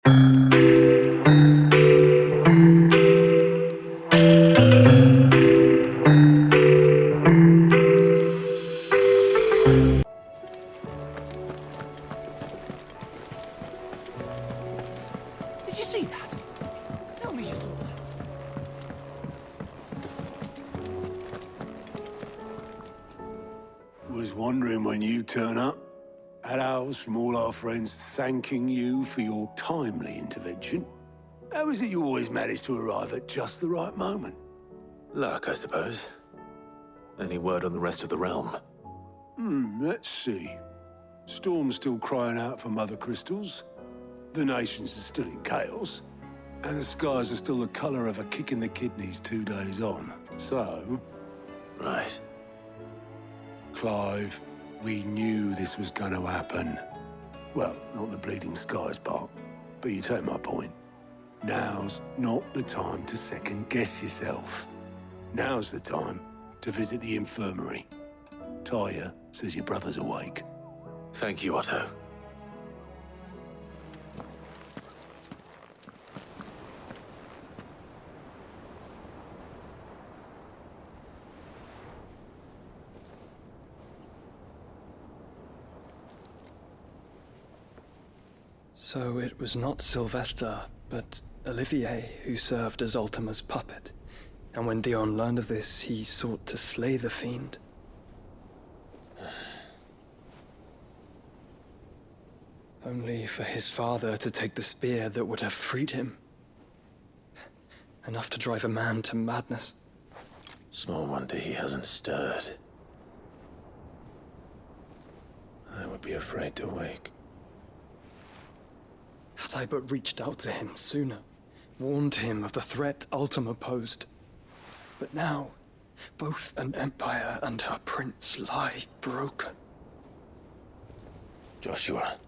Did you see that? Tell me you saw that. Was wondering when you turn up. Hellos from all our friends thanking you for your timely intervention. How is it you always manage to arrive at just the right moment? Luck, I suppose. Any word on the rest of the realm? Let's see. Storm's still crying out for mother crystals. The nations are still in chaos. And the skies are still the colour of a kick in the kidneys 2 days on. So... Right. Clive, we knew this was going to happen. Well, not the bleeding skies part, but you take my point. Now's not the time to second-guess yourself. Now's the time to visit the infirmary. Tyre says your brother's awake. Thank you, Otto. So it was not Sylvester, but Olivier who served as Ultima's puppet. And when Dion learned of this, he sought to slay the fiend. Only for his father to take the spear that would have freed him. Enough to drive a man to madness. Small wonder he hasn't stirred. I would be afraid to wake. Had I but reached out to him sooner, warned him of the threat Ultima posed. But now, both an empire and her prince lie broken. Joshua,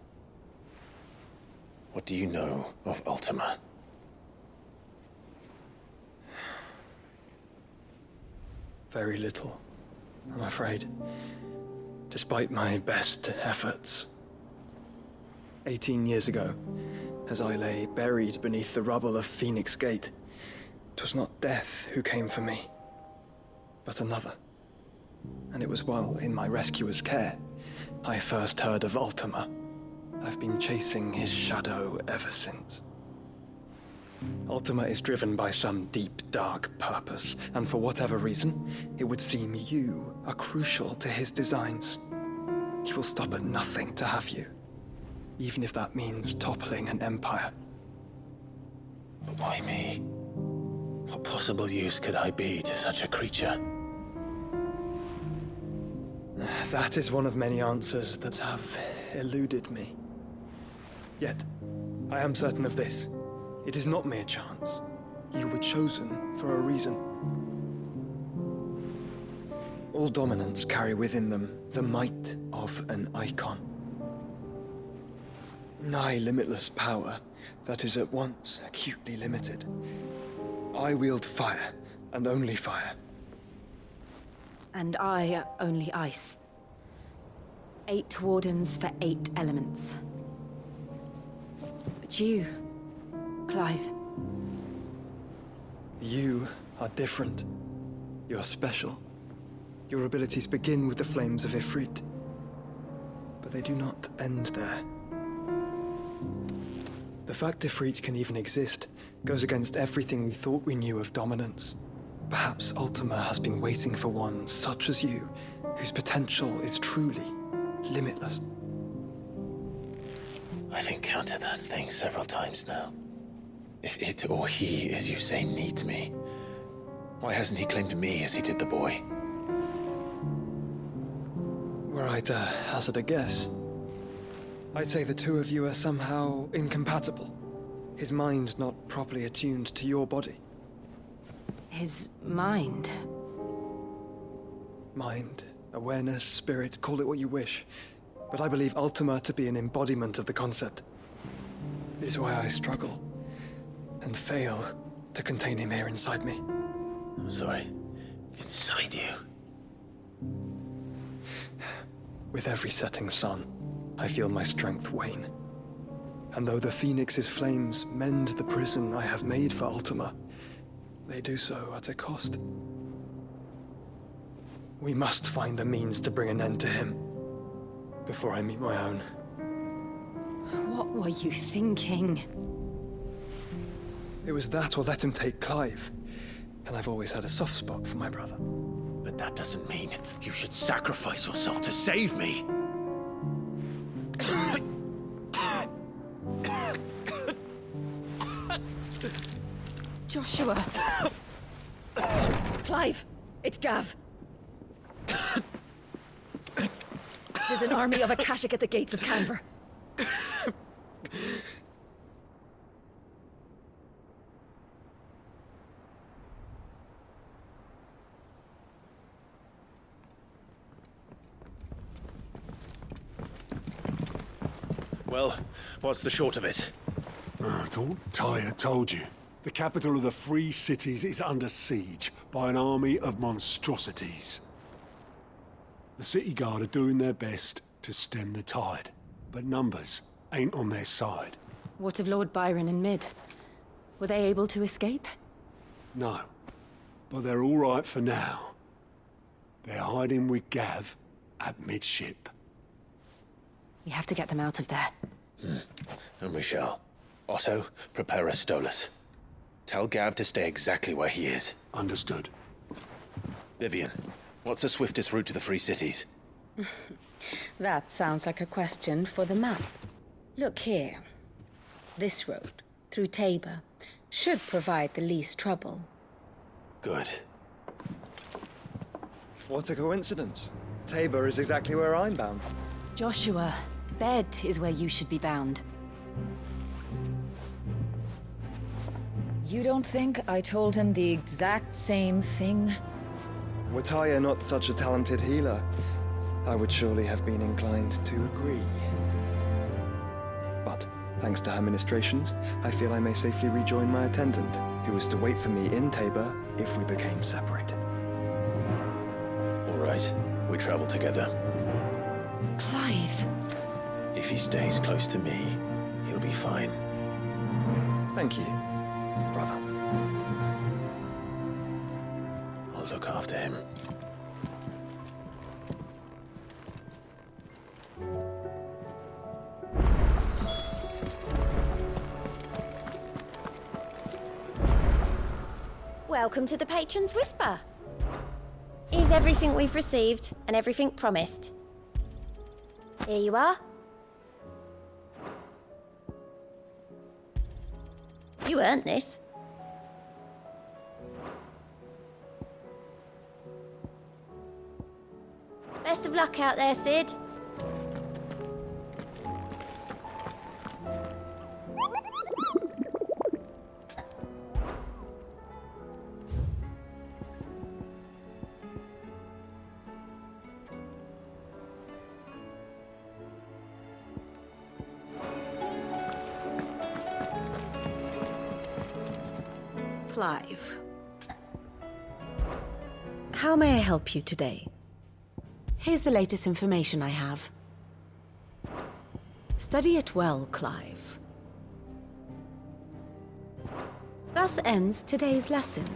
what do you know of Ultima? Very little, I'm afraid. Despite my best efforts. 18 years ago, as I lay buried beneath the rubble of Phoenix Gate, 'twas not death who came for me, but another. And it was while in my rescuer's care, I first heard of Ultima. I've been chasing his shadow ever since. Ultima is driven by some deep, dark purpose, and for whatever reason, it would seem you are crucial to his designs. He will stop at nothing to have you, even if that means toppling an empire. But why me? What possible use could I be to such a creature? That is one of many answers that have eluded me. Yet, I am certain of this. It is not mere chance. You were chosen for a reason. All dominants carry within them the might of an icon. Nigh limitless power that is at once acutely limited. I wield fire, and only fire. And I only ice. 8 wardens for 8 elements. But you, Clive. You are different. You're special. Your abilities begin with the flames of Ifrit. But they do not end there. The fact Ifrit can even exist goes against everything we thought we knew of dominance. Perhaps Ultima has been waiting for one such as you, whose potential is truly limitless. I've encountered that thing several times now. If it or he, as you say, needs me, why hasn't he claimed me as he did the boy? Were I to hazard a guess, I'd say the two of you are somehow incompatible. His mind not properly attuned to your body. His mind. Mind, awareness, spirit, call it what you wish. But I believe Ultima to be an embodiment of the concept. This is why I struggle and fail to contain him here inside me. I'm sorry. Inside you? With every setting sun, I feel my strength wane. And though the Phoenix's flames mend the prison I have made for Ultima, they do so at a cost. We must find a means to bring an end to him before I meet my own. What were you thinking? It was that or let him take Clive. And I've always had a soft spot for my brother. But that doesn't mean you should sacrifice yourself to save me. Joshua! Clive! It's Gav! There's an army of Akashic at the gates of Canver. Well, what's the short of it? I thought Ty had told you. The capital of the Free Cities is under siege by an army of monstrosities. The city guard are doing their best to stem the tide, but numbers ain't on their side. What of Lord Byron and Mid? Were they able to escape? No, but they're all right for now. They're hiding with Gav at midship. We have to get them out of there. And we shall. Otto, prepare a Stolas. Tell Gav to stay exactly where he is. Understood. Vivian, what's the swiftest route to the Free Cities? That sounds like a question for the map. Look here. This road, through Tabor, should provide the least trouble. Good. What a coincidence. Tabor is exactly where I'm bound. Joshua, bed is where you should be bound. You don't think I told him the exact same thing? Were Taya not such a talented healer, I would surely have been inclined to agree. But, thanks to her ministrations, I feel I may safely rejoin my attendant, who was to wait for me in Tabor if we became separated. All right, we travel together. Clive! If he stays close to me, he'll be fine. Thank you, brother. I'll look after him. Welcome to the Patron's Whisper. Here's everything we've received and everything promised. Here you are. You earned this. Best of luck out there, Sid. Clive. How may I help you today? Here's the latest information I have. Study it well, Clive. Thus ends today's lesson.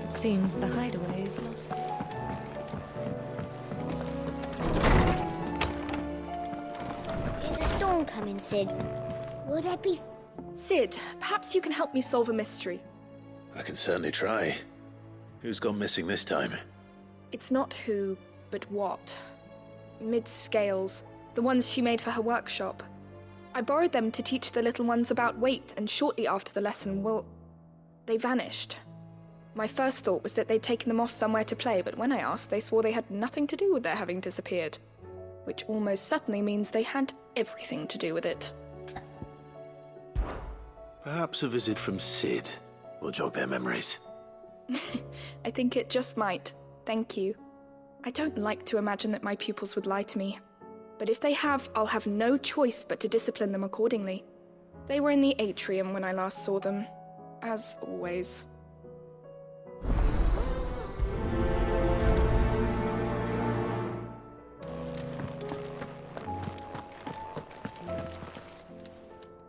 Seems the hideaway is lost. There's a storm coming, Sid. Will there be... Sid, perhaps you can help me solve a mystery. I can certainly try. Who's gone missing this time? It's not who, but what. Mid's scales, the ones she made for her workshop. I borrowed them to teach the little ones about weight, and shortly after the lesson, well, they vanished. My first thought was that they'd taken them off somewhere to play, but when I asked, they swore they had nothing to do with their having disappeared. Which almost certainly means they had everything to do with it. Perhaps a visit from Sid will jog their memories. I think it just might. Thank you. I don't like to imagine that my pupils would lie to me. But if they have, I'll have no choice but to discipline them accordingly. They were in the atrium when I last saw them, as always.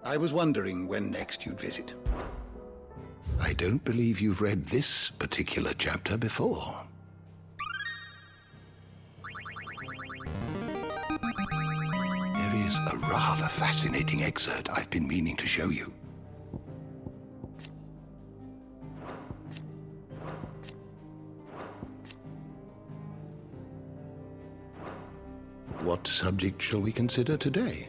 I was wondering when next you'd visit. I don't believe you've read this particular chapter before. There is a rather fascinating excerpt I've been meaning to show you. What subject shall we consider today?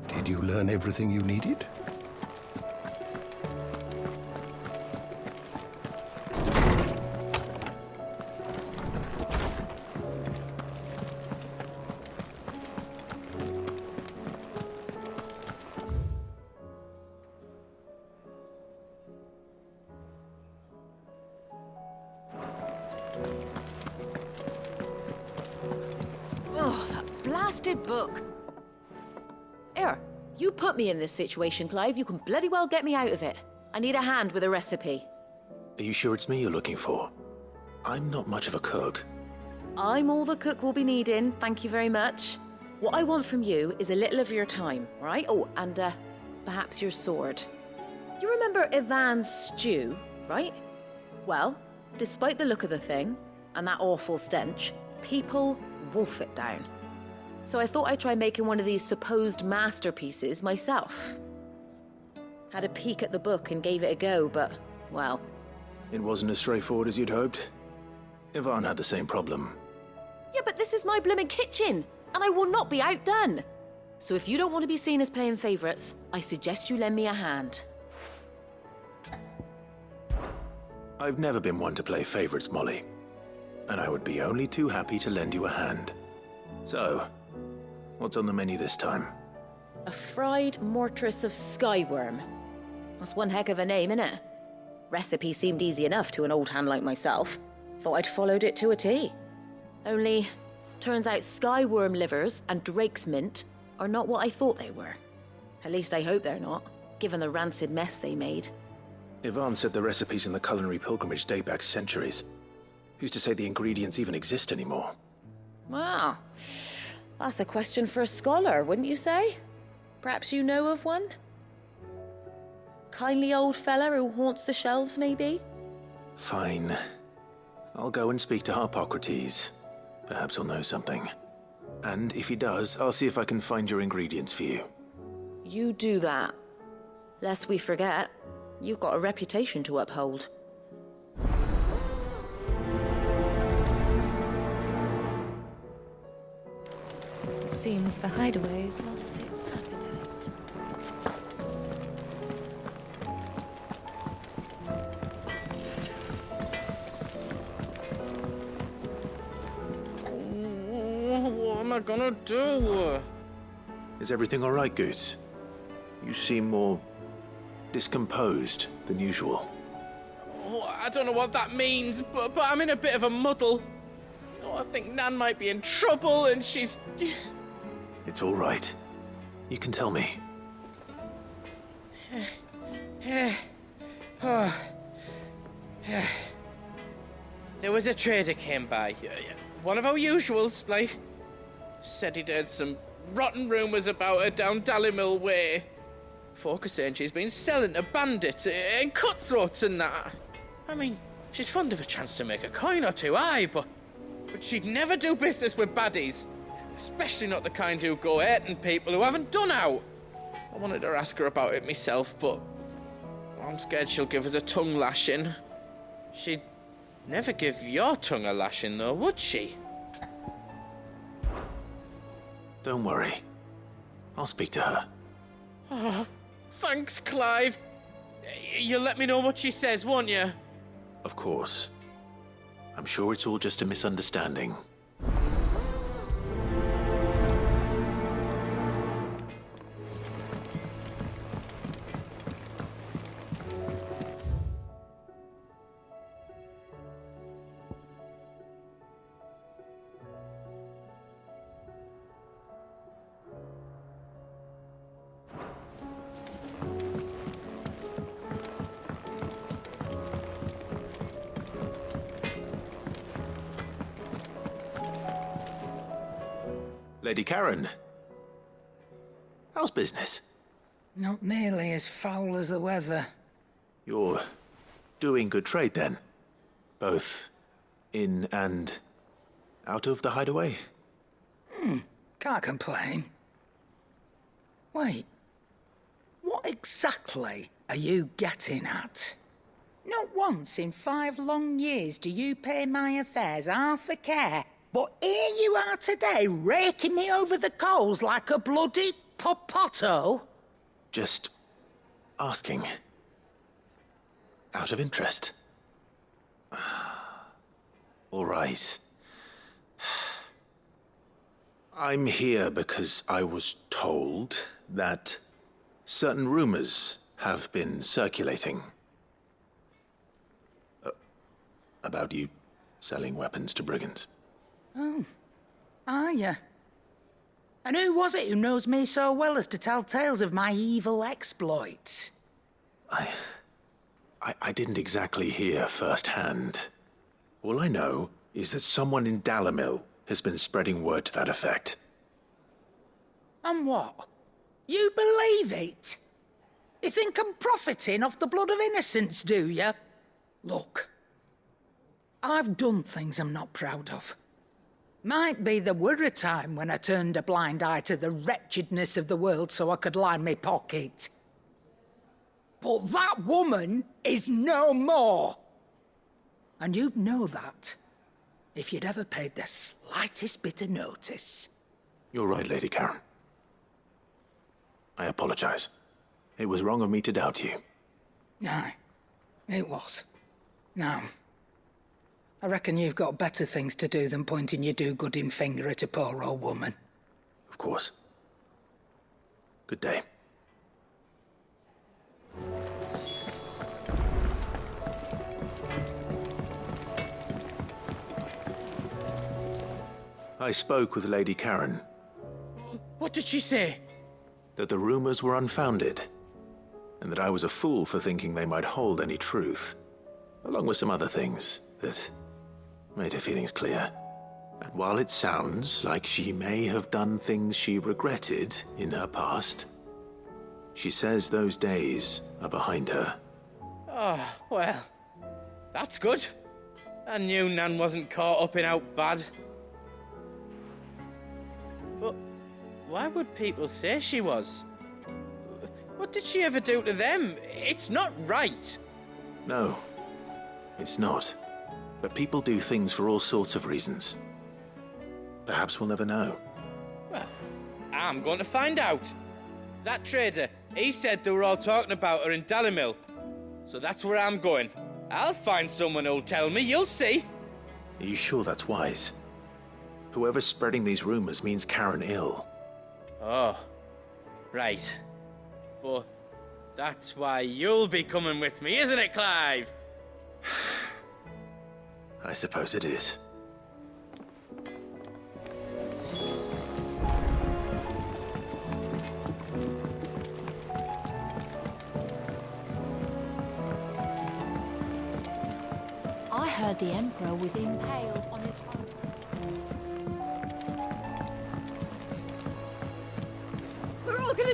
Did you learn everything you needed? Oh, that blasted book. Here, you put me in this situation, Clive. You can bloody well get me out of it. I need a hand with a recipe. Are you sure it's me you're looking for? I'm not much of a cook. I'm all the cook will be needing, thank you very much. What I want from you is a little of your time, right? Oh, and perhaps your sword. You remember Ivan's stew, right? Well, despite the look of the thing, and that awful stench, people wolf it down. So I thought I'd try making one of these supposed masterpieces myself. Had a peek at the book and gave it a go, but, well... It wasn't as straightforward as you'd hoped. Ivan had the same problem. Yeah, but this is my blimmin' kitchen, and I will not be outdone. So if you don't want to be seen as playing favourites, I suggest you lend me a hand. I've never been one to play favourites, Molly. And I would be only too happy to lend you a hand. So, what's on the menu this time? A fried mortress of skyworm. That's one heck of a name, innit? Recipe seemed easy enough to an old hand like myself. Thought I'd followed it to a T. Only, turns out skyworm livers and drake's mint are not what I thought they were. At least I hope they're not, given the rancid mess they made. Ivan said the recipes in the culinary pilgrimage date back centuries. Who's to say the ingredients even exist anymore? Wow. That's a question for a scholar, wouldn't you say? Perhaps you know of one? Kindly old fella who haunts the shelves, maybe? Fine. I'll go and speak to Harpocrates. Perhaps he'll know something. And if he does, I'll see if I can find your ingredients for you. You do that. Lest we forget, you've got a reputation to uphold. It seems the hideaway has lost its appetite. What am I gonna do? Is everything all right, Goots? You seem more discomposed than usual. Oh, I don't know what that means, but I'm in a bit of a muddle. Oh, I think Nan might be in trouble, and she's... It's all right. You can tell me. There was a trader came by. One of our usuals, like... Said he'd heard some rotten rumours about her down Dallymill Way. Folk are saying she's been selling to bandits and cutthroats and that. I mean, she's fond of a chance to make a coin or two, aye, but she'd never do business with baddies. Especially not the kind who go hurting people who haven't done out. I wanted to ask her about it myself, but I'm scared she'll give us a tongue lashing. She'd never give your tongue a lashing, though, would she? Don't worry. I'll speak to her. Oh, thanks, Clive. You'll let me know what she says, won't you? Of course. I'm sure it's all just a misunderstanding. Lady Karen, how's business? Not nearly as foul as the weather. You're doing good trade then? Both in and out of the hideaway? Can't complain. Wait, what exactly are you getting at? Not once in 5 long years do you pay my affairs half a care. But here you are today, raking me over the coals like a bloody popoto. Just asking. Out of interest. All right. I'm here because I was told that certain rumors have been circulating. About you selling weapons to brigands. Oh, are you? And who was it who knows me so well as to tell tales of my evil exploits? I didn't exactly hear firsthand. All I know is that someone in Dallymill has been spreading word to that effect. And what? You believe it? You think I'm profiting off the blood of innocence, do you? Look, I've done things I'm not proud of. Might be there were a time when I turned a blind eye to the wretchedness of the world so I could line my pocket. But that woman is no more. And you'd know that if you'd ever paid the slightest bit of notice. You're right, Lady Karen. I apologize. It was wrong of me to doubt you. Aye, it was. Now, I reckon you've got better things to do than pointing your do-gooding finger at a poor old woman. Of course. Good day. I spoke with Lady Karen. What did she say? That the rumors were unfounded, and that I was a fool for thinking they might hold any truth, along with some other things that made her feelings clear. And while it sounds like she may have done things she regretted in her past, she says those days are behind her. Oh, well, that's good. I knew Nan wasn't caught up in out bad. But why would people say she was? What did she ever do to them? It's not right. No, it's not. But people do things for all sorts of reasons. Perhaps we'll never know. Well, I'm going to find out. That trader, he said they were all talking about her in Dallymill. So that's where I'm going. I'll find someone who'll tell me, you'll see. Are you sure that's wise? Whoever's spreading these rumors means Karen ill. Oh, right. But that's why you'll be coming with me, isn't it, Clive? I suppose it is. I heard the Emperor was impaled on his own.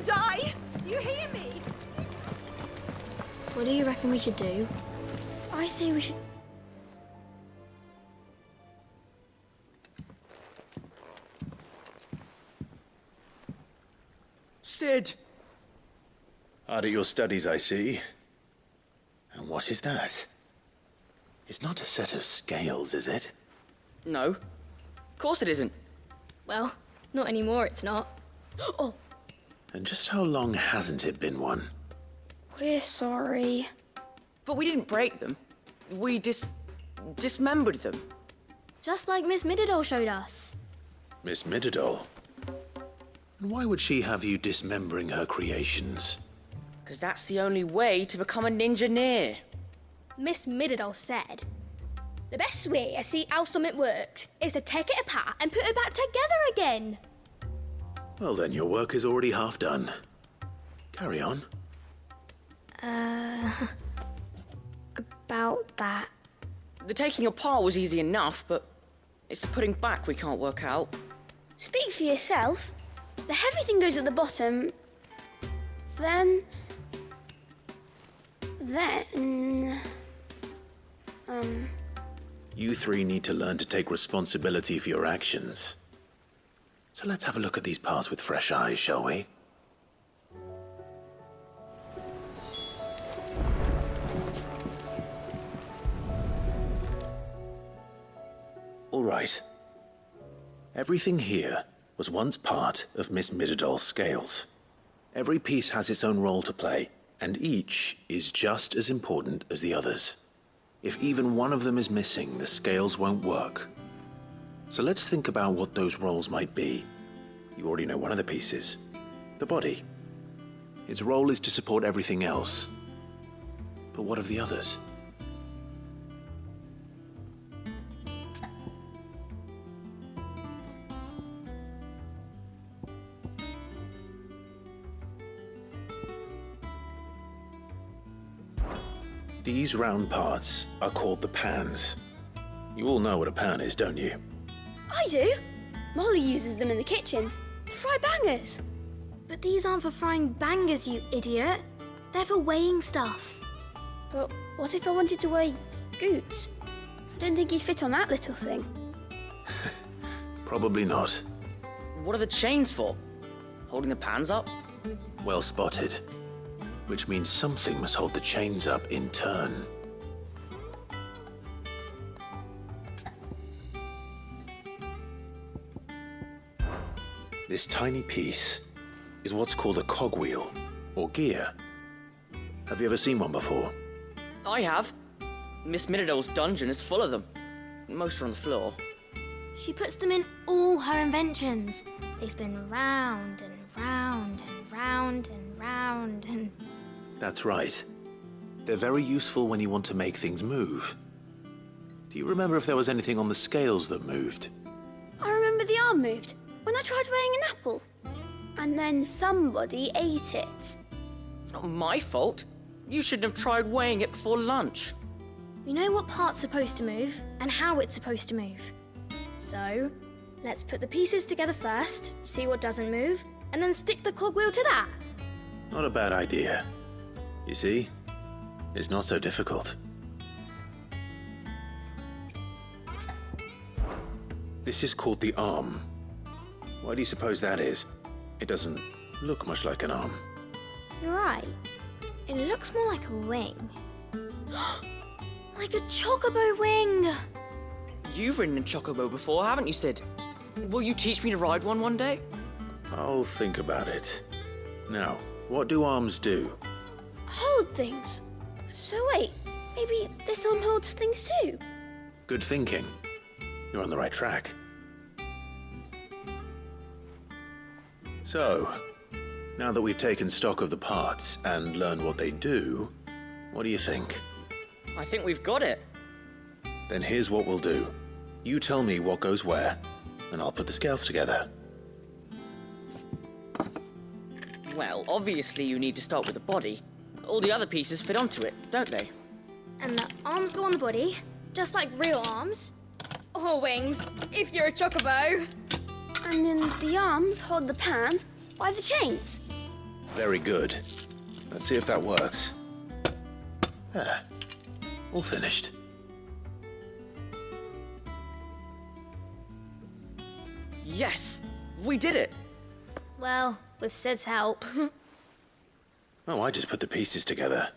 die! You hear me? What do you reckon we should do? I say we should... Sid! Hard at your studies, I see. And what is that? It's not a set of scales, is it? No. Of course it isn't. Well, not anymore, it's not. Oh! And just how long hasn't it been one? We're sorry. But we didn't break them. We dismembered them. Just like Miss Mididol showed us. Miss Mididol? And why would she have you dismembering her creations? Because that's the only way to become a ninja-neer. Miss Mididol said, the best way to see how something works is to take it apart and put it back together again. Well then, your work is already half done. Carry on. About that. The taking apart was easy enough, but it's the putting back we can't work out. Speak for yourself. The heavy thing goes at the bottom. Then... You three need to learn to take responsibility for your actions. So let's have a look at these parts with fresh eyes, shall we? All right. Everything here was once part of Miss Mididol's scales. Every piece has its own role to play, and each is just as important as the others. If even one of them is missing, the scales won't work. So let's think about what those roles might be. You already know one of the pieces, the body. Its role is to support everything else. But what of the others? These round parts are called the pans. You all know what a pan is, don't you? I do. Molly uses them in the kitchens to fry bangers. But these aren't for frying bangers, you idiot. They're for weighing stuff. But what if I wanted to weigh Goots? I don't think he'd fit on that little thing. Probably not. What are the chains for? Holding the pans up? Well spotted. Which means something must hold the chains up in turn. This tiny piece is what's called a cogwheel, or gear. Have you ever seen one before? I have. Miss Mididol's dungeon is full of them. Most are on the floor. She puts them in all her inventions. They spin round and round and round and round and... That's right. They're very useful when you want to make things move. Do you remember if there was anything on the scales that moved? I remember the arm moved when I tried weighing an apple. And then somebody ate it. It's not my fault. You shouldn't have tried weighing it before lunch. We know what part's supposed to move and how it's supposed to move. So, let's put the pieces together first, see what doesn't move, and then stick the cogwheel to that. Not a bad idea. You see, it's not so difficult. This is called the arm. Why do you suppose that is? It doesn't look much like an arm. You're right. It looks more like a wing. Like a chocobo wing! You've ridden a chocobo before, haven't you, Sid? Will you teach me to ride one day? I'll think about it. Now, what do arms do? Hold things. So wait, maybe this arm holds things too? Good thinking. You're on the right track. So, now that we've taken stock of the parts and learned what they do, what do you think? I think we've got it. Then here's what we'll do. You tell me what goes where, and I'll put the scales together. Well, obviously you need to start with the body. All the other pieces fit onto it, don't they? And the arms go on the body, just like real arms. Or wings, if you're a chocobo. And then the arms hold the pans by the chains. Very good. Let's see if that works. Ah, all finished. Yes! We did it! Well, with Sid's help. Oh, I just put the pieces together.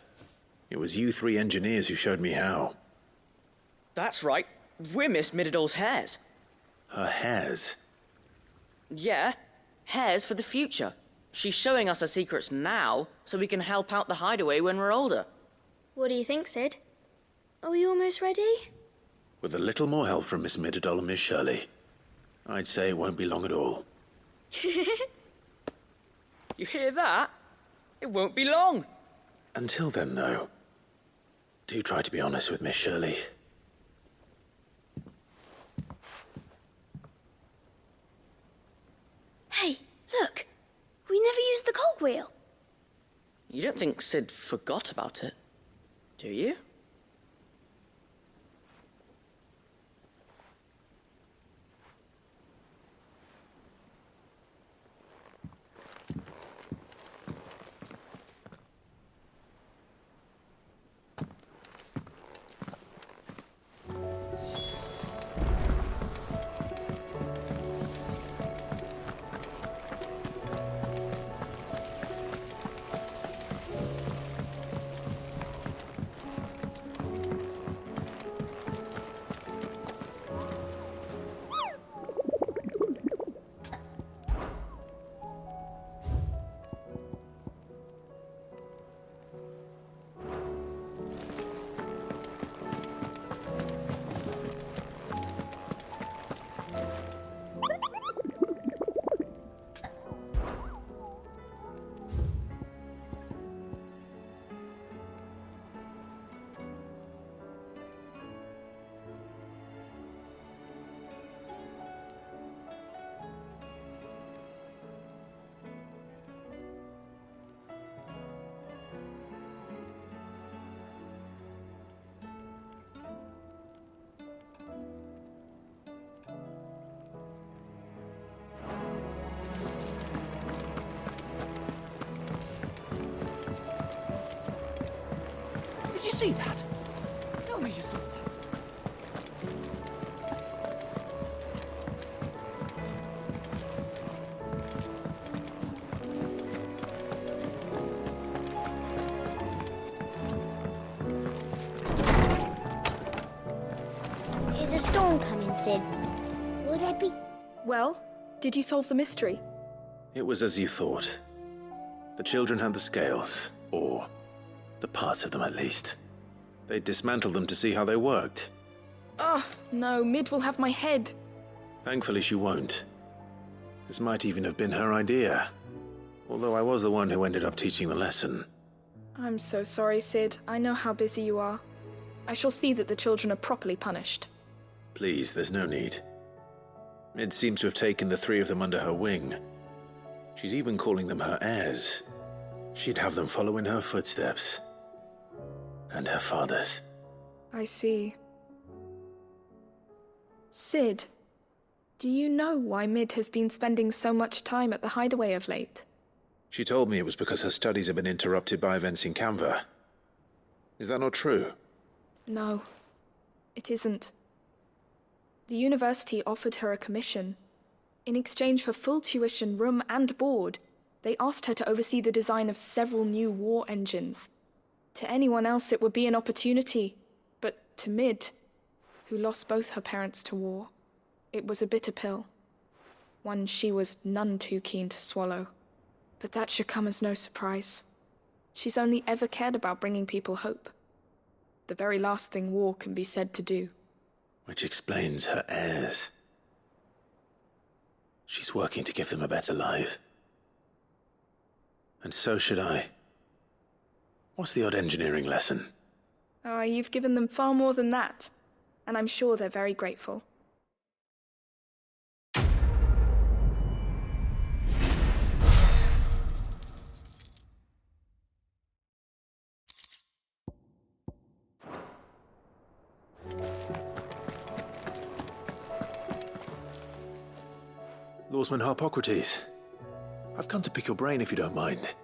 It was you three engineers who showed me how. That's right. We're Miss Middledor's hairs. Her hairs? Yeah, hairs for the future. She's showing us her secrets now, so we can help out the hideaway when we're older. What do you think, Sid? Are we almost ready? With a little more help from Miss Middledor and Miss Shirley, I'd say it won't be long at all. You hear that? It won't be long. Until then, though, do try to be honest with Miss Shirley. Hey, look! We never used the cogwheel. You don't think Sid forgot about it, do you? Did you see that? Tell me you saw that. Is a storm coming, Sid? Will there be... Well, did you solve the mystery? It was as you thought. The children had the scales, or the parts of them at least. They dismantled them to see how they worked. Oh, no, Mid will have my head. Thankfully she won't. This might even have been her idea. Although I was the one who ended up teaching the lesson. I'm so sorry, Sid. I know how busy you are. I shall see that the children are properly punished. Please, there's no need. Mid seems to have taken the three of them under her wing. She's even calling them her heirs. She'd have them follow in her footsteps. And her father's. I see. Sid, do you know why Mid has been spending so much time at the hideaway of late? She told me it was because her studies have been interrupted by events in Canva. Is that not true? No, it isn't. The university offered her a commission. In exchange for full tuition, room and board, they asked her to oversee the design of several new war engines. To anyone else it would be an opportunity, but to Mid, who lost both her parents to war, it was a bitter pill. One she was none too keen to swallow. But that should come as no surprise. She's only ever cared about bringing people hope. The very last thing war can be said to do. Which explains her heirs. She's working to give them a better life. And so should I. What's the odd engineering lesson? Oh, you've given them far more than that. And I'm sure they're very grateful. Lawsman Harpocrates. I've come to pick your brain if you don't mind.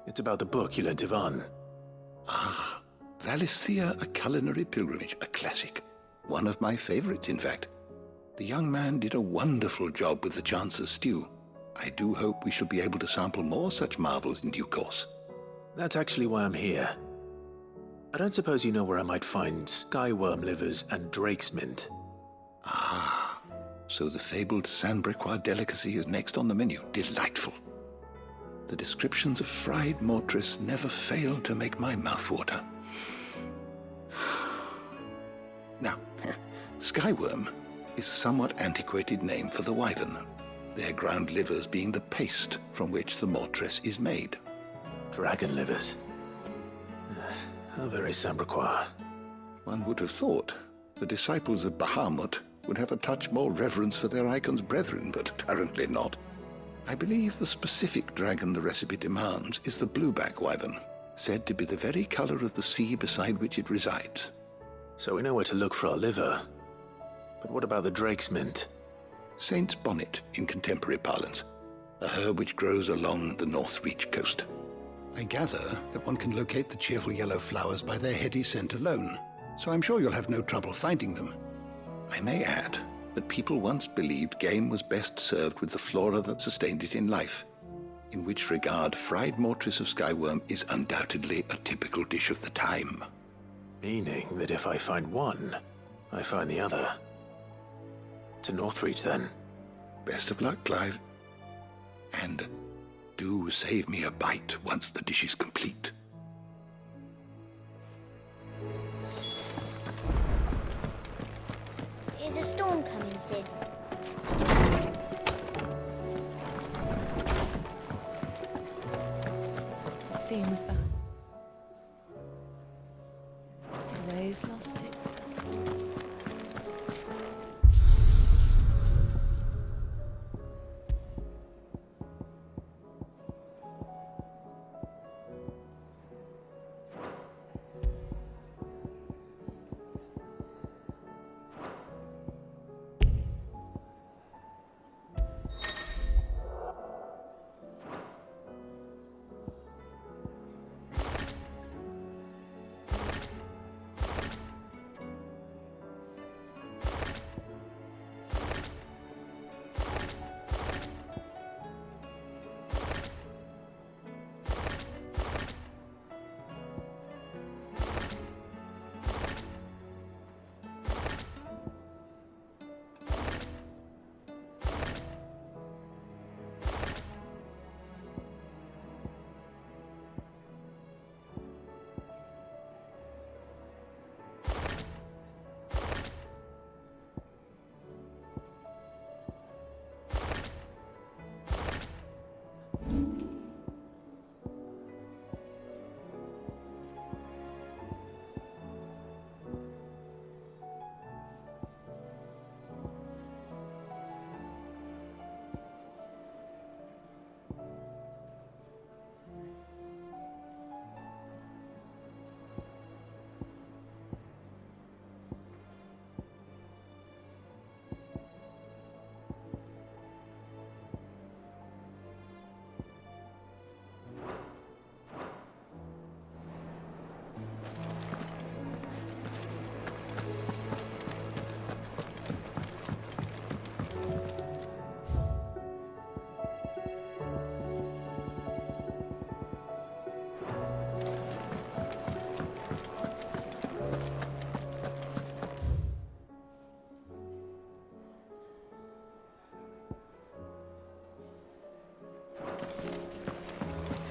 It's about the book you lent Ivan. Ah, Valisthea, A Culinary Pilgrimage, a classic. One of my favorites, in fact. The young man did a wonderful job with the Chance's stew. I do hope we shall be able to sample more such marvels in due course. That's actually why I'm here. I don't suppose you know where I might find skyworm livers and drake's mint. Ah, so the fabled Sanbriquois delicacy is next on the menu. Delightful. The descriptions of fried mortress never fail to make my mouth water. Now, skyworm is a somewhat antiquated name for the wyvern, their ground livers being the paste from which the mortress is made. Dragon livers. How very Sambriquois. One would have thought the disciples of Bahamut would have a touch more reverence for their icon's brethren, but apparently not. I believe the specific dragon the recipe demands is the blueback wyvern, said to be the very color of the sea beside which it resides. So we know where to look for our liver. But what about the drake's mint? Saint's bonnet in contemporary parlance, a herb which grows along the North Reach coast. I gather that one can locate the cheerful yellow flowers by their heady scent alone, so I'm sure you'll have no trouble finding them. I may add that people once believed game was best served with the flora that sustained it in life, in which regard fried mortress of skyworm is undoubtedly a typical dish of the time. Meaning that if I find one, I find the other. To Northreach, then. Best of luck, Clive. And do save me a bite once the dish is complete. Is a storm coming, Sid? It seems that the way's lost its...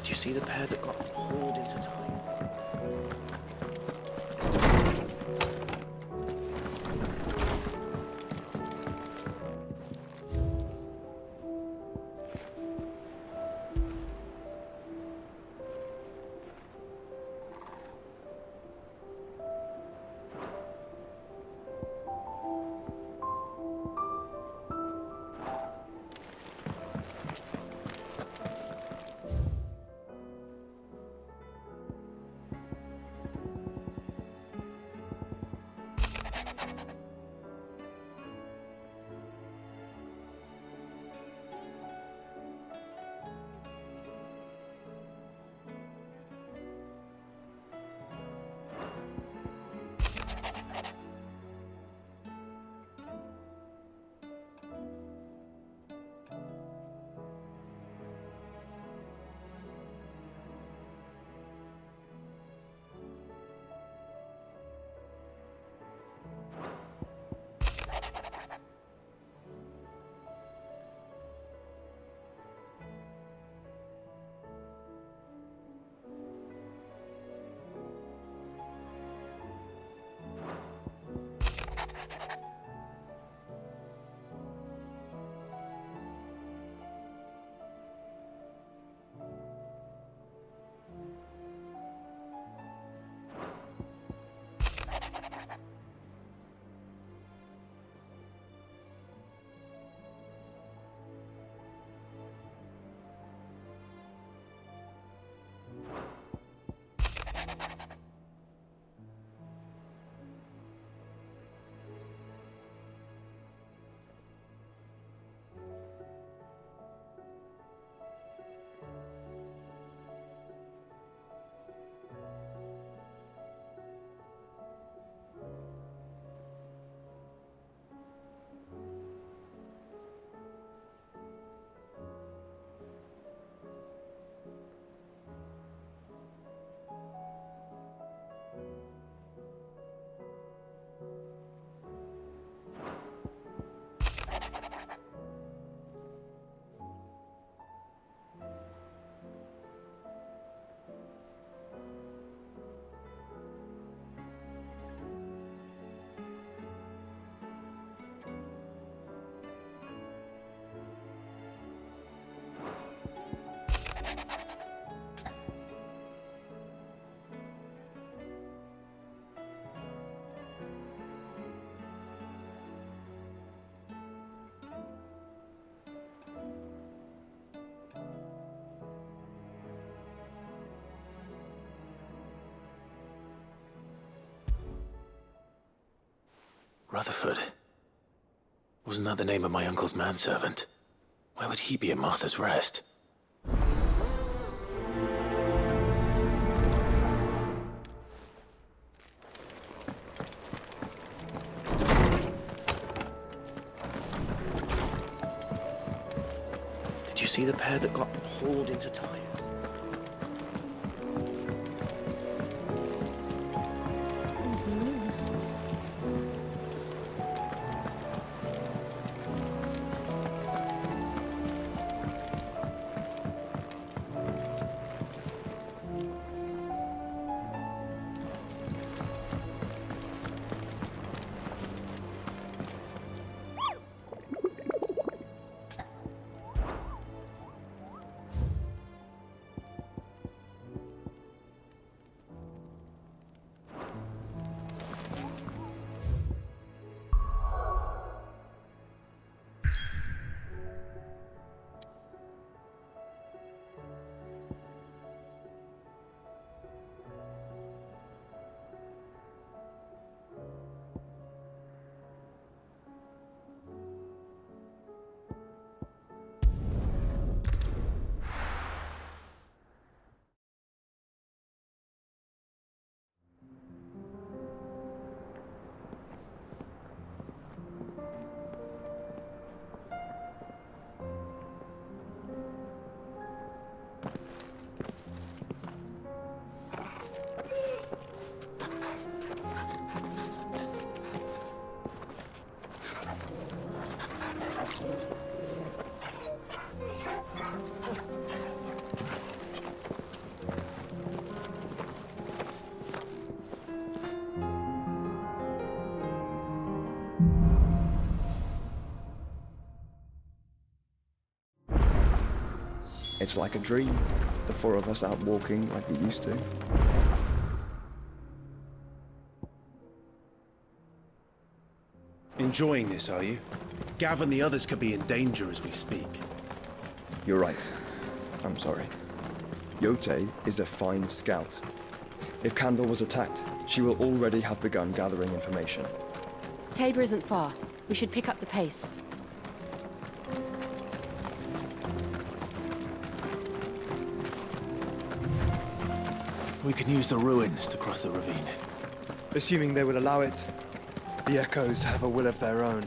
Did you see the pair that got hauled into time? Rutherford. Wasn't that the name of my uncle's manservant? Why would he be at Martha's Rest? Did you see the pair that got hauled into tires? It's like a dream, the four of us out walking like we used to. Enjoying this, are you? Gav and the others could be in danger as we speak. You're right. I'm sorry. Yote is a fine scout. If Candle was attacked, she will already have begun gathering information. Tabor isn't far. We should pick up the pace. We can use the ruins to cross the ravine. Assuming they will allow it, the Echoes have a will of their own.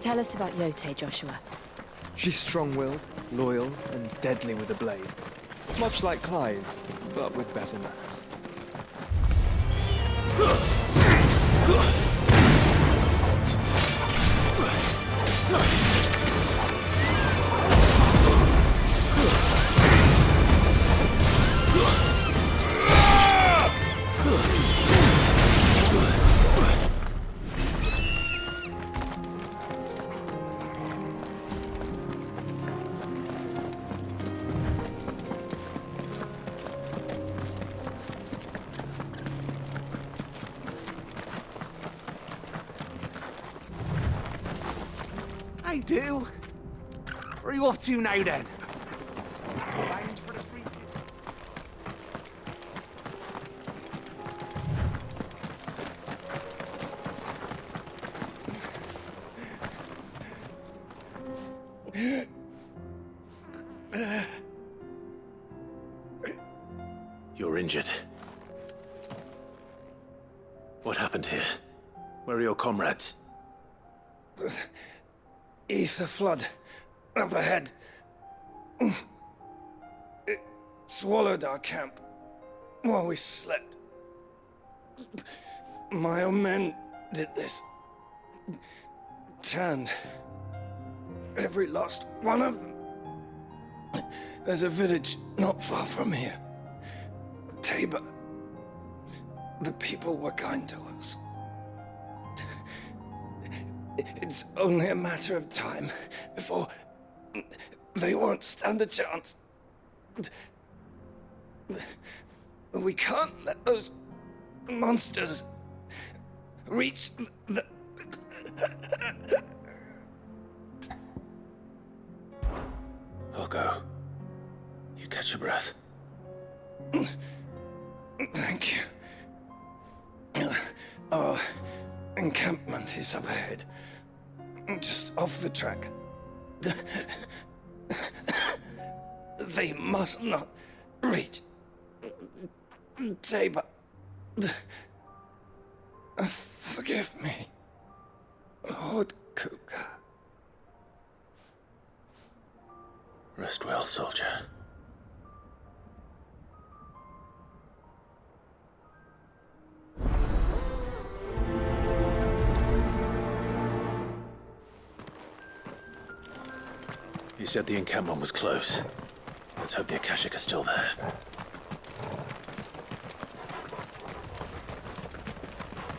Tell us about Yote, Joshua. She's strong-willed, loyal, and deadly with a blade. Much like Clive, but with better manners. I do. Where are you off to now, then? You're injured. What happened here? Where are your comrades? Ether flood. Up ahead. It swallowed our camp while we slept. My own men did this. Turned every last one of them. There's a village not far from here. Tabor. The people were kind to us. It's only a matter of time before they won't stand a chance. We can't let those monsters reach the... I'll go. You catch your breath. Thank you. Our encampment is up ahead. Just off the track. They must not reach Tabor. Forgive me, Lord Cougar. Rest well, soldier. You said the encampment was close. Let's hope the Akashic are still there.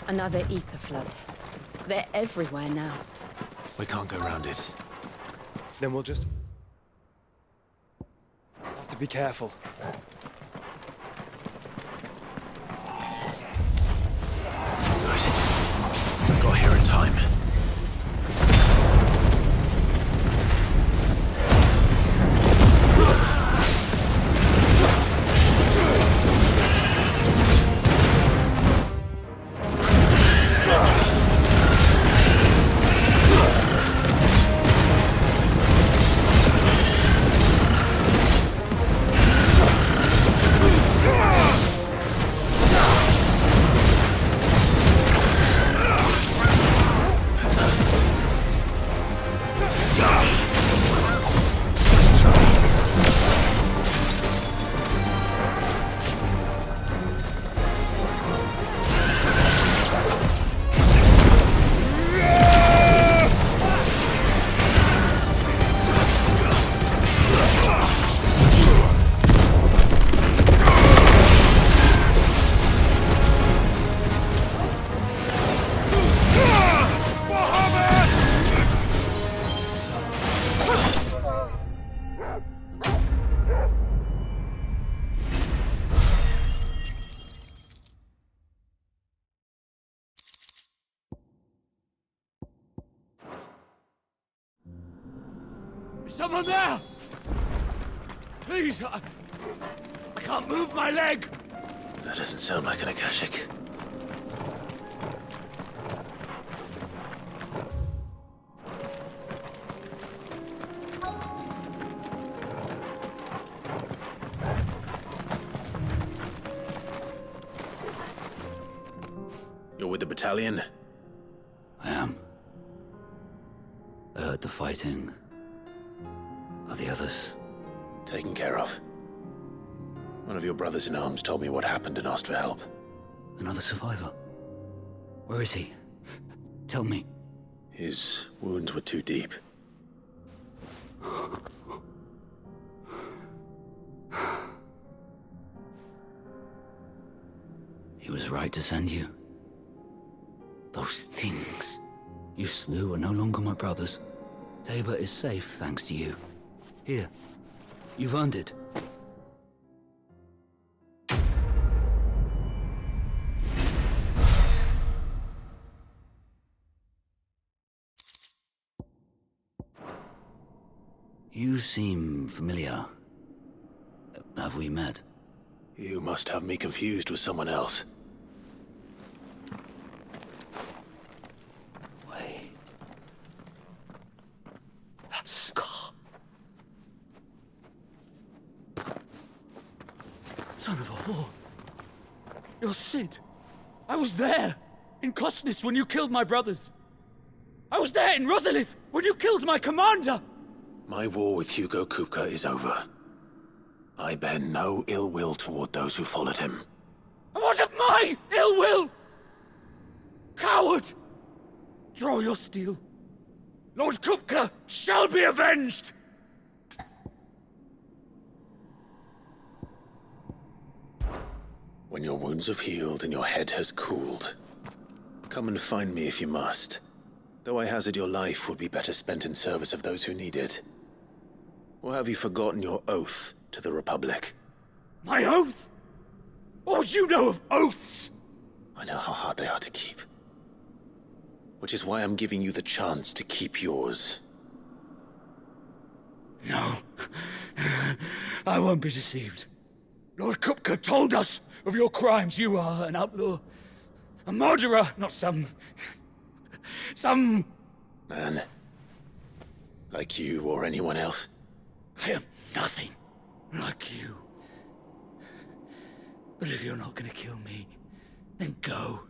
Another ether flood. They're everywhere now. We can't go around it. Then we'll just... have to be careful. Good. Got here in time. Someone there! Please, I can't move my leg! That doesn't sound like an Akashic. You're with the battalion? I am. I heard the fighting. Are the others? Taken care of. One of your brothers in arms told me what happened and asked for help. Another survivor? Where is he? Tell me. His wounds were too deep. He was right to send you. Those things you slew are no longer my brothers. Tabor is safe thanks to you. Here, you've earned it. You seem familiar. Have we met? You must have me confused with someone else. Wait. That scar. Son of a whore. You're Sid. I was there in Cosnis when you killed my brothers. I was there in Rosalith when you killed my commander. My war with Hugo Kupka is over. I bear no ill will toward those who followed him. And what of my ill will? Coward! Draw your steel. Lord Kupka shall be avenged! When your wounds have healed and your head has cooled, come and find me if you must. Though I hazard your life would be better spent in service of those who need it. Or have you forgotten your oath to the Republic? My oath? What would you know of oaths? I know how hard they are to keep. Which is why I'm giving you the chance to keep yours. No. I won't be deceived. Lord Kupka told us of your crimes. You are an outlaw. A murderer, not some man. Like you or anyone else. I am nothing like you. But if you're not gonna kill me, then go.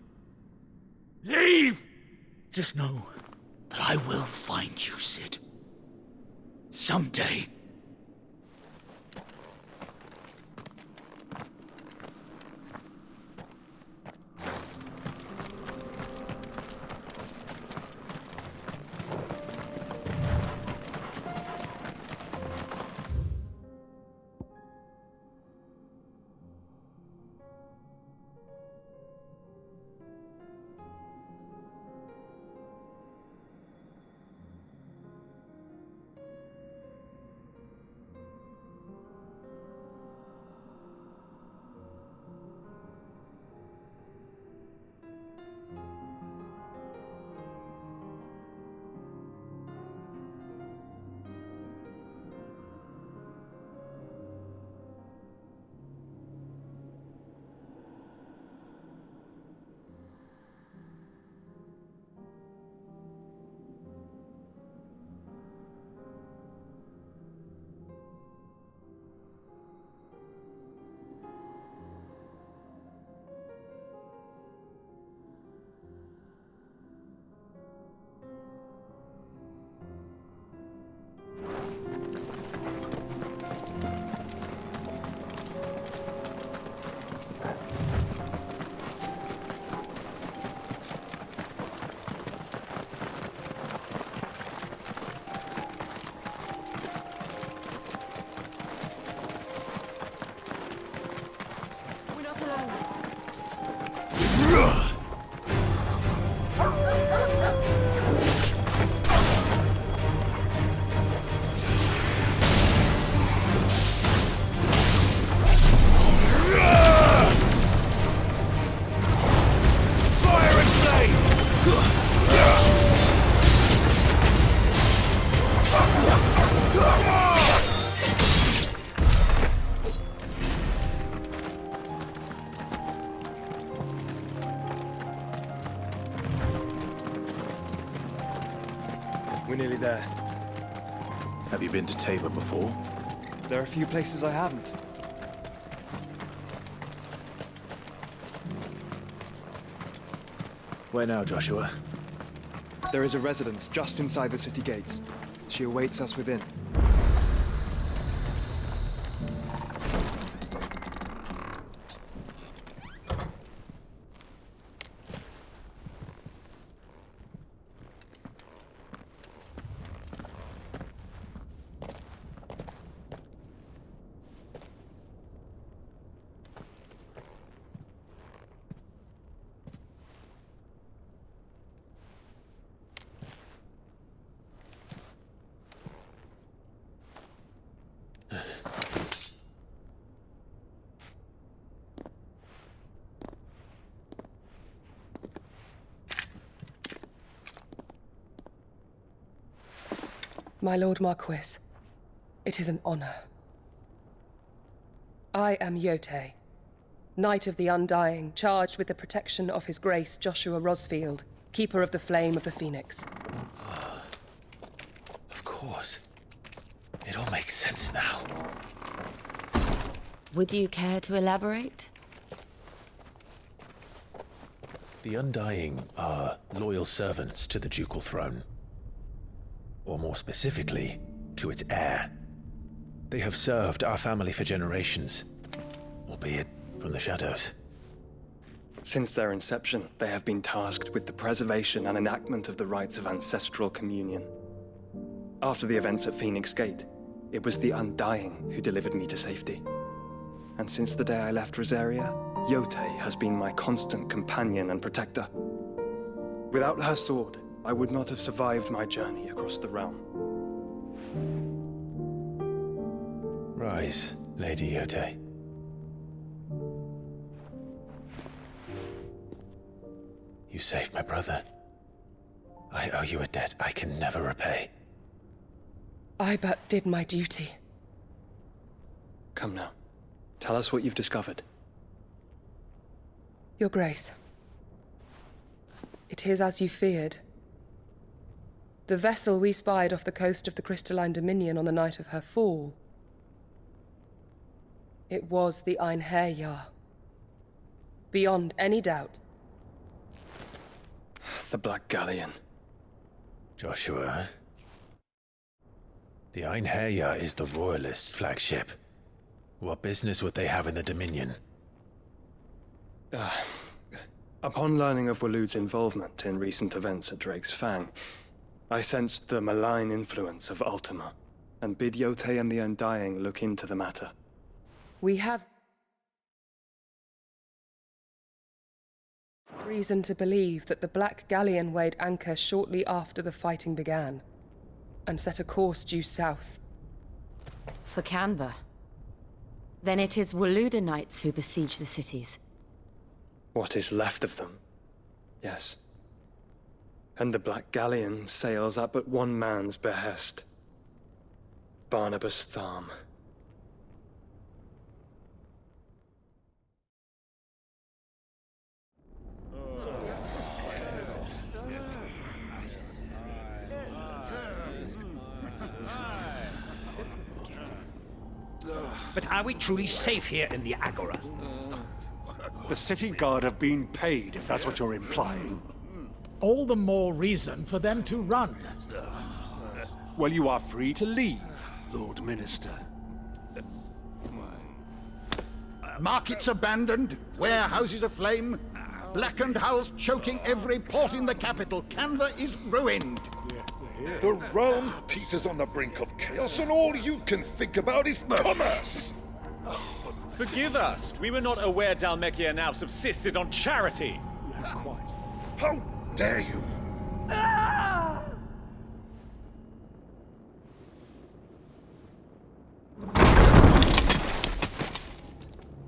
Leave! Just know that I will find you, Sid. Someday. We're nearly there. Have you been to Tabor before? There are a few places I haven't. Where now, Joshua? There is a residence just inside the city gates. She awaits us within. My Lord Marquis, It is an honor. I am Yote, Knight of the Undying, charged with the protection of His Grace Joshua Rosfield, Keeper of the Flame of the Phoenix. Of course. It all makes sense now. Would you care to elaborate? The Undying are loyal servants to the ducal throne. Or more specifically, to its heir. They have served our family for generations, albeit from the shadows. Since their inception, they have been tasked with the preservation and enactment of the rites of ancestral communion. After the events at Phoenix Gate, it was the Undying who delivered me to safety. And since the day I left Rosaria, Yote has been my constant companion and protector. Without her sword, I would not have survived my journey across the realm. Rise, Lady Yote. You saved my brother. I owe you a debt I can never repay. I but did my duty. Come now. Tell us what you've discovered. Your Grace. It is as you feared. The vessel we spied off the coast of the Crystalline Dominion on the night of her fall. It was the Einherjar. Beyond any doubt. The Black Galleon. Joshua. The Einherjar is the Royalists' flagship. What business would they have in the Dominion? Upon learning of Waloed's involvement in recent events at Drake's Fang, I sensed the malign influence of Ultima, and bid Yote and the Undying look into the matter. We have reason to believe that the Black Galleon weighed anchor shortly after the fighting began, and set a course due south. For Canva. Then it is Waloed Knights who besiege the cities. What is left of them, yes. And the Black Galleon sails at but one man's behest. Barnabas Tharm. But are we truly safe here in the Agora? The city guard have been paid, if that's what you're implying. All the more reason for them to run. Well, you are free to leave, Lord Minister. Markets abandoned, warehouses aflame, blackened hulls choking every port in the capital. Canva is ruined. The realm teeters on the brink of chaos, and all you can think about is commerce! Forgive us. We were not aware Dhalmekia now subsisted on charity. Quite. How dare you?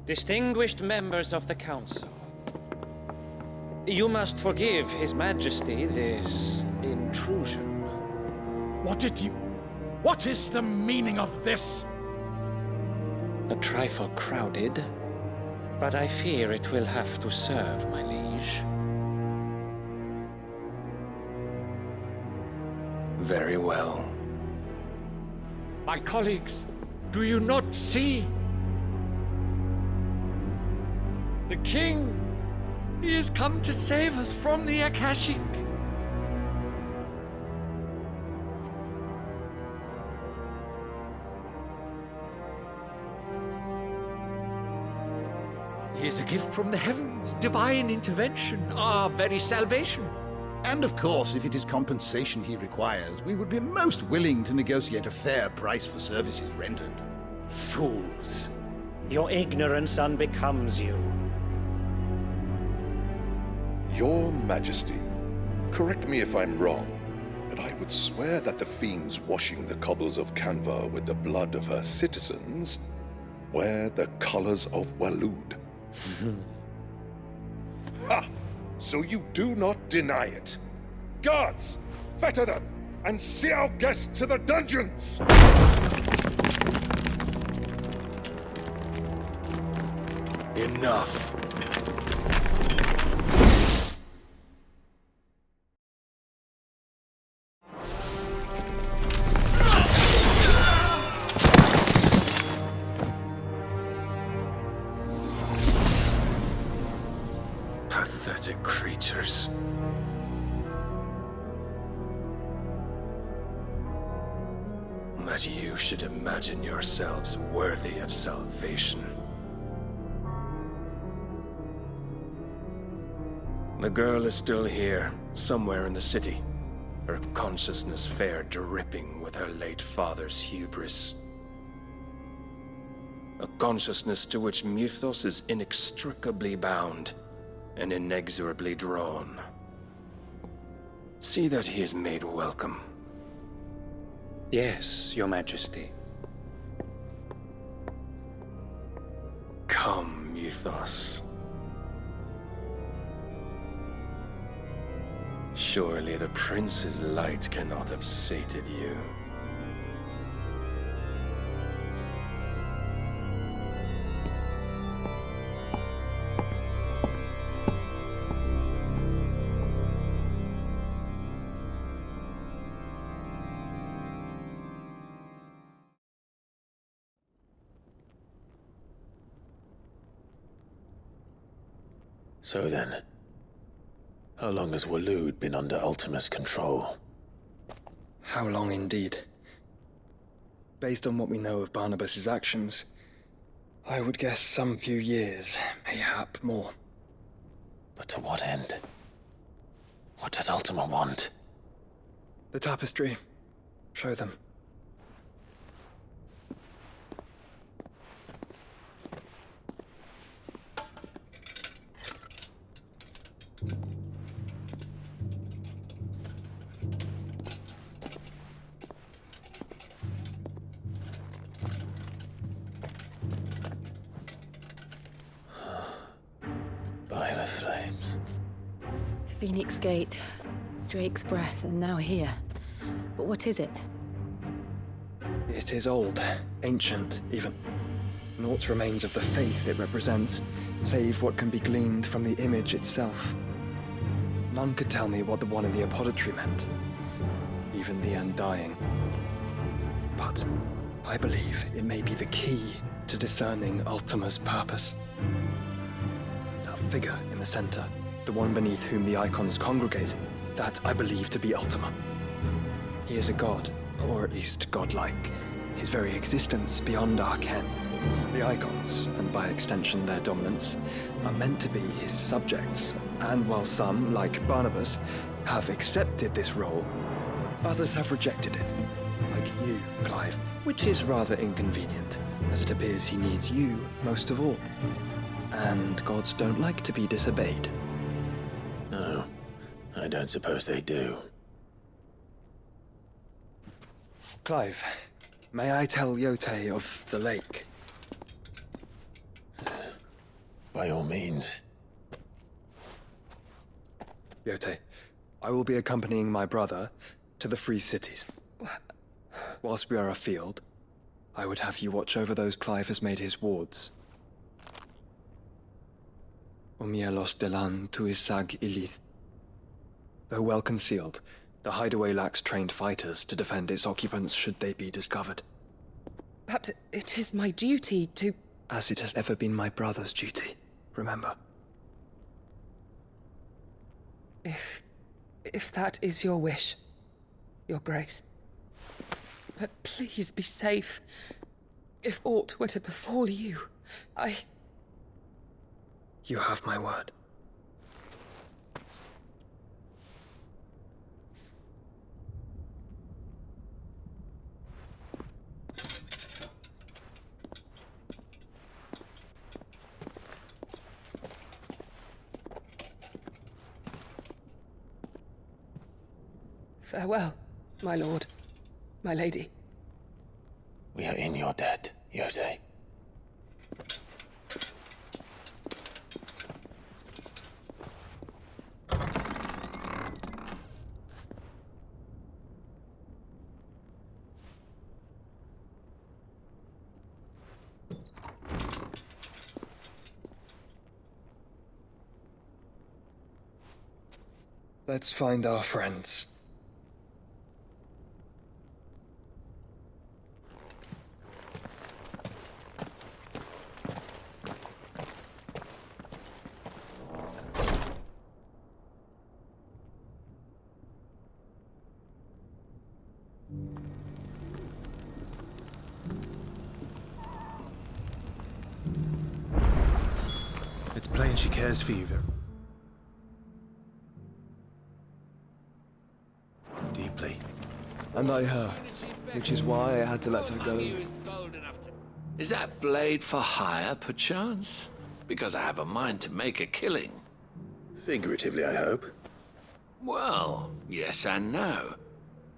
Distinguished members of the Council, you must forgive His Majesty this intrusion. What is the meaning of this? A trifle crowded, but I fear it will have to serve, my liege. Very well. My colleagues, do you not see? The King! He has come to save us from the Akashic! He is a gift from the heavens, divine intervention, our very salvation. And of course, if it is compensation he requires, we would be most willing to negotiate a fair price for services rendered. Fools! Your ignorance unbecomes you. Your Majesty, correct me if I'm wrong, but I would swear that the fiends washing the cobbles of Canva with the blood of her citizens wear the colors of Waloed. Ha! So you do not deny it. Guards, fetter them, and see our guests to the dungeons! Enough. Pathetic creatures. That you should imagine yourselves worthy of salvation. The girl is still here, somewhere in the city, her consciousness fair dripping with her late father's hubris. A consciousness to which Mythos is inextricably bound and inexorably drawn. See that he is made welcome. Yes, Your Majesty. Come, Mythos. Surely the prince's light cannot have sated you. So then, how long has Waloed been under Ultima's control? How long indeed? Based on what we know of Barnabas's actions, I would guess some few years, mayhap more. But to what end? What does Ultima want? The tapestry. Show them. By the flames. Phoenix Gate, Drake's Breath, and now here. But what is it? It is old, ancient, even. Naught remains of the faith it represents, save what can be gleaned from the image itself. None could tell me what the one in the apothecary meant, even the Undying. But I believe it may be the key to discerning Ultima's purpose. That figure in the center, the one beneath whom the icons congregate, that I believe to be Ultima. He is a god, or at least godlike, his very existence beyond our ken. The icons, and by extension their dominance, are meant to be his subjects, and while some, like Barnabas, have accepted this role, others have rejected it, like you, Clive, which is rather inconvenient, as it appears he needs you most of all. And gods don't like to be disobeyed. No, I don't suppose they do. Clive, may I tell Yote of the lake? By all means. Yote, I will be accompanying my brother to the Free Cities. Whilst we are afield, I would have you watch over those Clive has made his wards. Omielos delan tu isag ilith. Though well concealed, the hideaway lacks trained fighters to defend its occupants should they be discovered. But it is my duty to... As it has ever been my brother's duty, remember. If that is your wish, Your Grace. But please be safe. If aught were to befall you, You have my word. Farewell, my lord, my lady. We are in your debt, Yote. Let's find our friends. It's plain she cares for you deeply. And I her, which is why I had to let her go. Is that blade for hire, perchance? Because I have a mind to make a killing. Figuratively, I hope. Well, yes and no.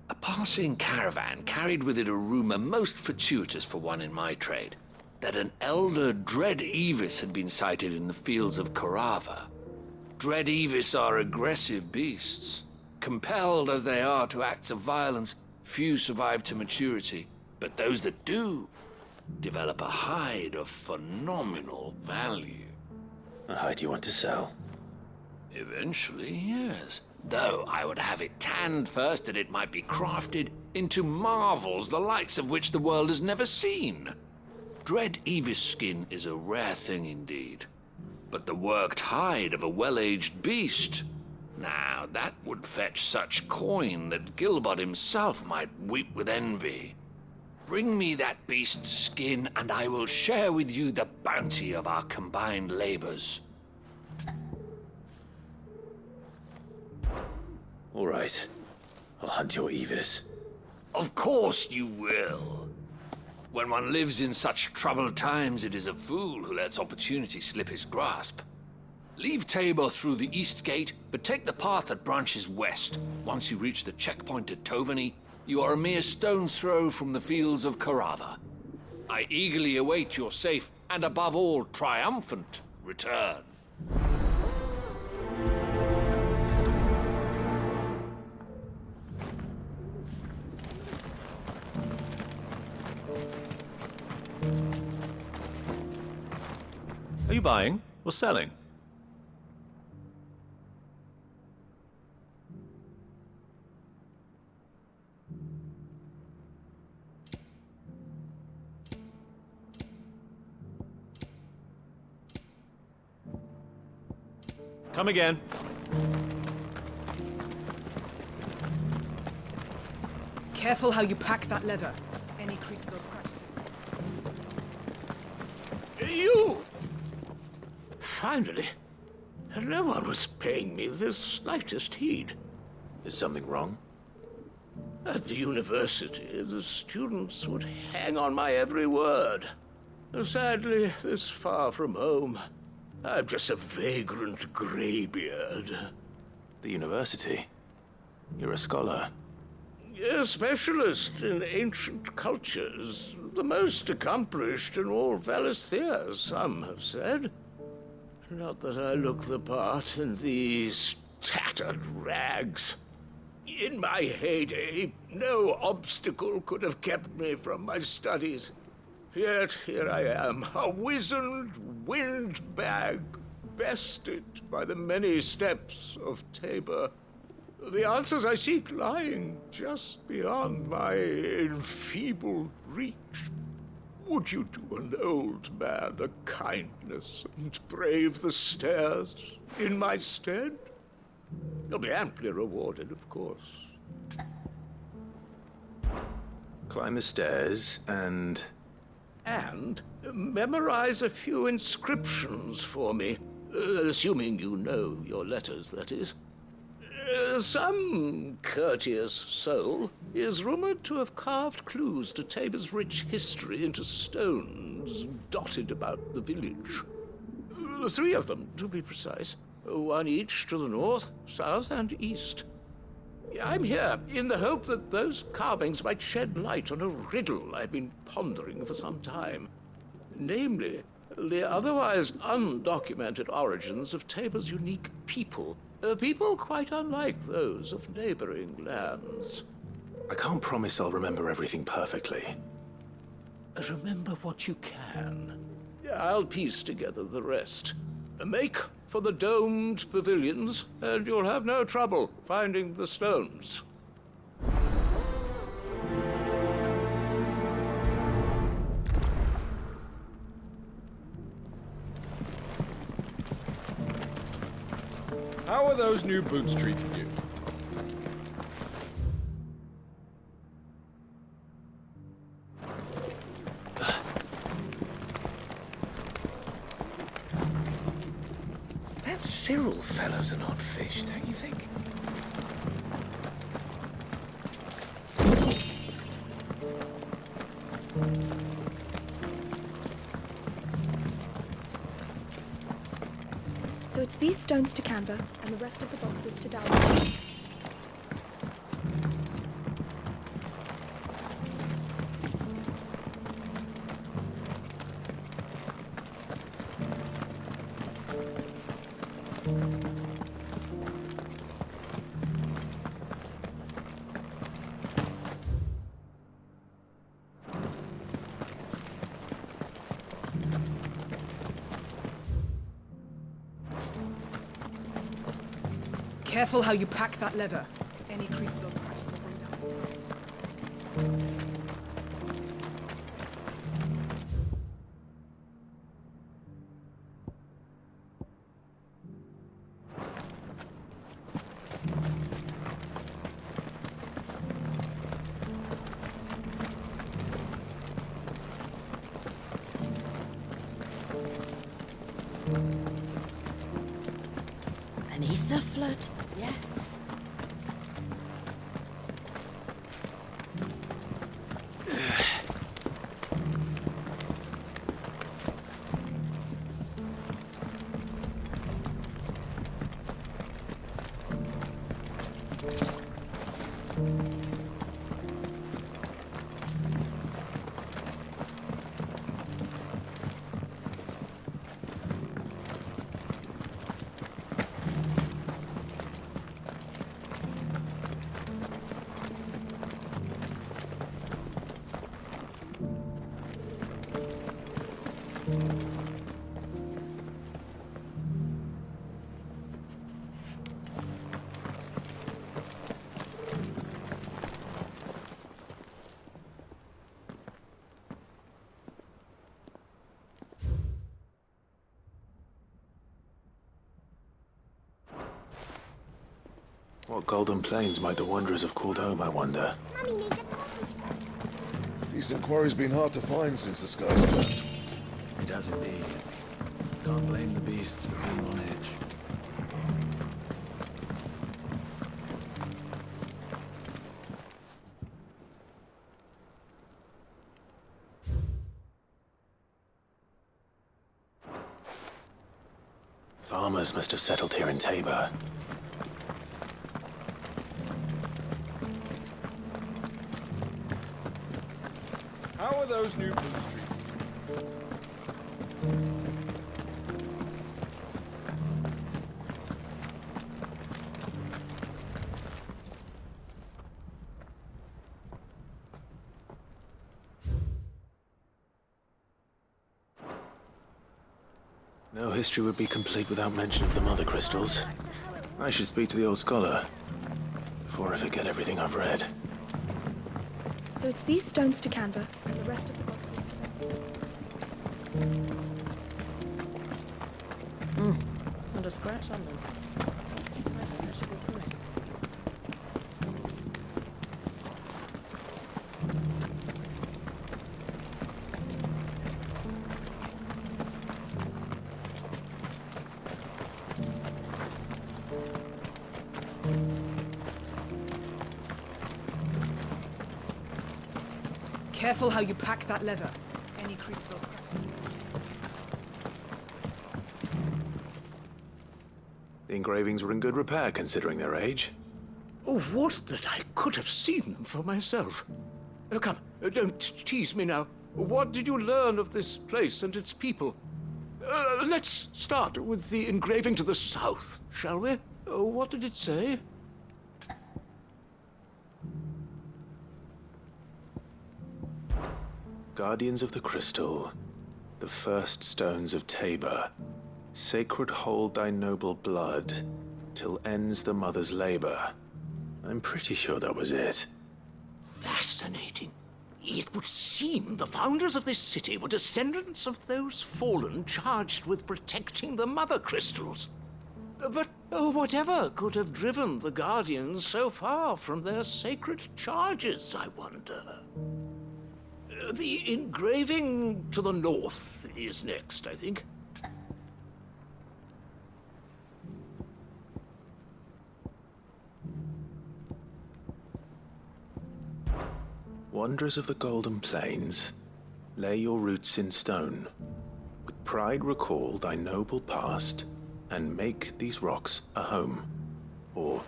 A passing caravan carried with it a rumor most fortuitous for one in my trade, that an elder Dread Evis had been sighted in the fields of Korava. Dread Evis are aggressive beasts. Compelled as they are to acts of violence, few survive to maturity, but those that do develop a hide of phenomenal value. A hide you want to sell? Eventually, yes. Though I would have it tanned first that it might be crafted into marvels the likes of which the world has never seen. Dread Evis skin is a rare thing indeed. But the worked hide of a well-aged beast, now that would fetch such coin that Gilbert himself might weep with envy. Bring me that beast's skin, and I will share with you the bounty of our combined labors. All right. I'll hunt your Evis. Of course you will. When one lives in such troubled times, it is a fool who lets opportunity slip his grasp. Leave Tabor through the east gate, but take the path that branches west. Once you reach the checkpoint at Tovany, you are a mere stone's throw from the fields of Korava. I eagerly await your safe, and above all, triumphant return. Are you buying or selling? Come again. Careful how you pack that leather. Any creases or scratches. You! Finally. No one was paying me the slightest heed. Is something wrong? At the university, the students would hang on my every word. Sadly, this far from home, I'm just a vagrant greybeard. The university? You're a scholar. A specialist in ancient cultures. The most accomplished in all Valisthea, some have said. Not that I look the part in these tattered rags. In my heyday, no obstacle could have kept me from my studies. Yet here I am, a wizened windbag, bested by the many steps of Tabor. The answers I seek lying just beyond my enfeebled reach. Would you do an old man a kindness and brave the stairs in my stead? You'll be amply rewarded, of course. Climb the stairs and memorize a few inscriptions for me, assuming you know your letters, that is. Some courteous soul is rumored to have carved clues to Tabor's rich history into stones dotted about the village. 3 of them, to be precise. 1 each to the north, south, and east. I'm here in the hope that those carvings might shed light on a riddle I've been pondering for some time. Namely, the otherwise undocumented origins of Tabor's unique people. People quite unlike those of neighboring lands. I can't promise I'll remember everything perfectly. Remember what you can. I'll piece together the rest. Make for the domed pavilions, and you'll have no trouble finding the stones. How are those new boots treating you? That Cyril fellow's an odd fish, don't you think? So it's these stones to Canva, and the rest of the boxes to download. Careful how you pack that leather. Any creases or scratches will bring down the price. Beneath the flood, yes. What golden plains might the wanderers have called home, I wonder? Decent quarry's been hard to find since the skies turned. It has indeed. Can't blame the beasts for being on edge. Farmers must have settled here in Tabor. How are those new boots treating you? No history would be complete without mention of the mother crystals. I should speak to the old scholar before I forget everything I've read. So it's these stones to Canva, and the rest of the boxes to Not a scratch on them. Careful how you pack that leather. Any creases or scratches. The engravings were in good repair considering their age. Oh, would that I could have seen them for myself. Oh, come, don't tease me now. What did you learn of this place and its people? Let's start with the engraving to the south, shall we? What did it say? Guardians of the Crystal, the first stones of Tabor, Sacred hold thy noble blood, till ends the mother's labor. I'm pretty sure that was it. Fascinating. It would seem the founders of this city were descendants of those fallen charged with protecting the mother crystals. But whatever could have driven the Guardians so far from their sacred charges, I wonder? The engraving to the north is next, I think. Wanderers of the Golden Plains, lay your roots in stone. With pride recall thy noble past, and make these rocks a home. Or,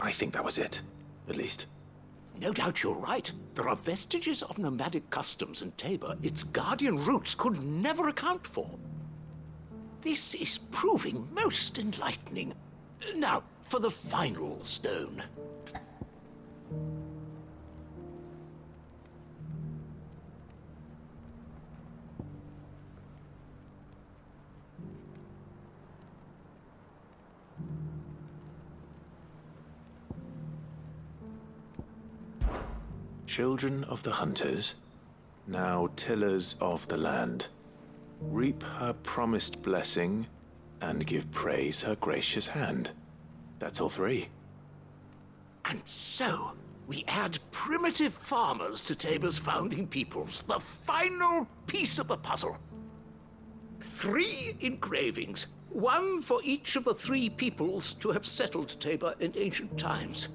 I think that was it, at least. No doubt you're right. There are vestiges of nomadic customs in Tabor its guardian roots could never account for. This is proving most enlightening. Now, for the final stone. Children of the hunters, now tillers of the land, reap her promised blessing and give praise her gracious hand. That's all three. And so, we add primitive farmers to Tabor's founding peoples, the final piece of the puzzle. 3 engravings, one for each of the 3 peoples to have settled Tabor in ancient times.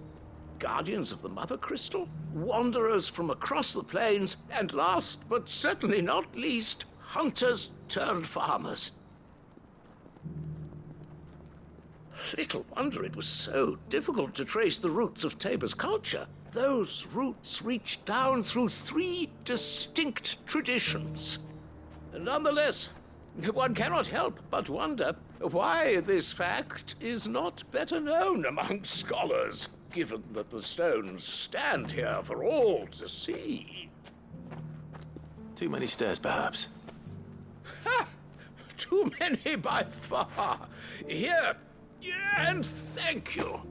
Guardians of the Mother Crystal, wanderers from across the plains, and last but certainly not least, hunters turned farmers. Little wonder it was so difficult to trace the roots of Tabor's culture. Those roots reach down through 3 distinct traditions. Nonetheless, one cannot help but wonder why this fact is not better known among scholars, given that the stones stand here for all to see. Too many stairs, perhaps. Ha! Too many by far. Here, and thank you.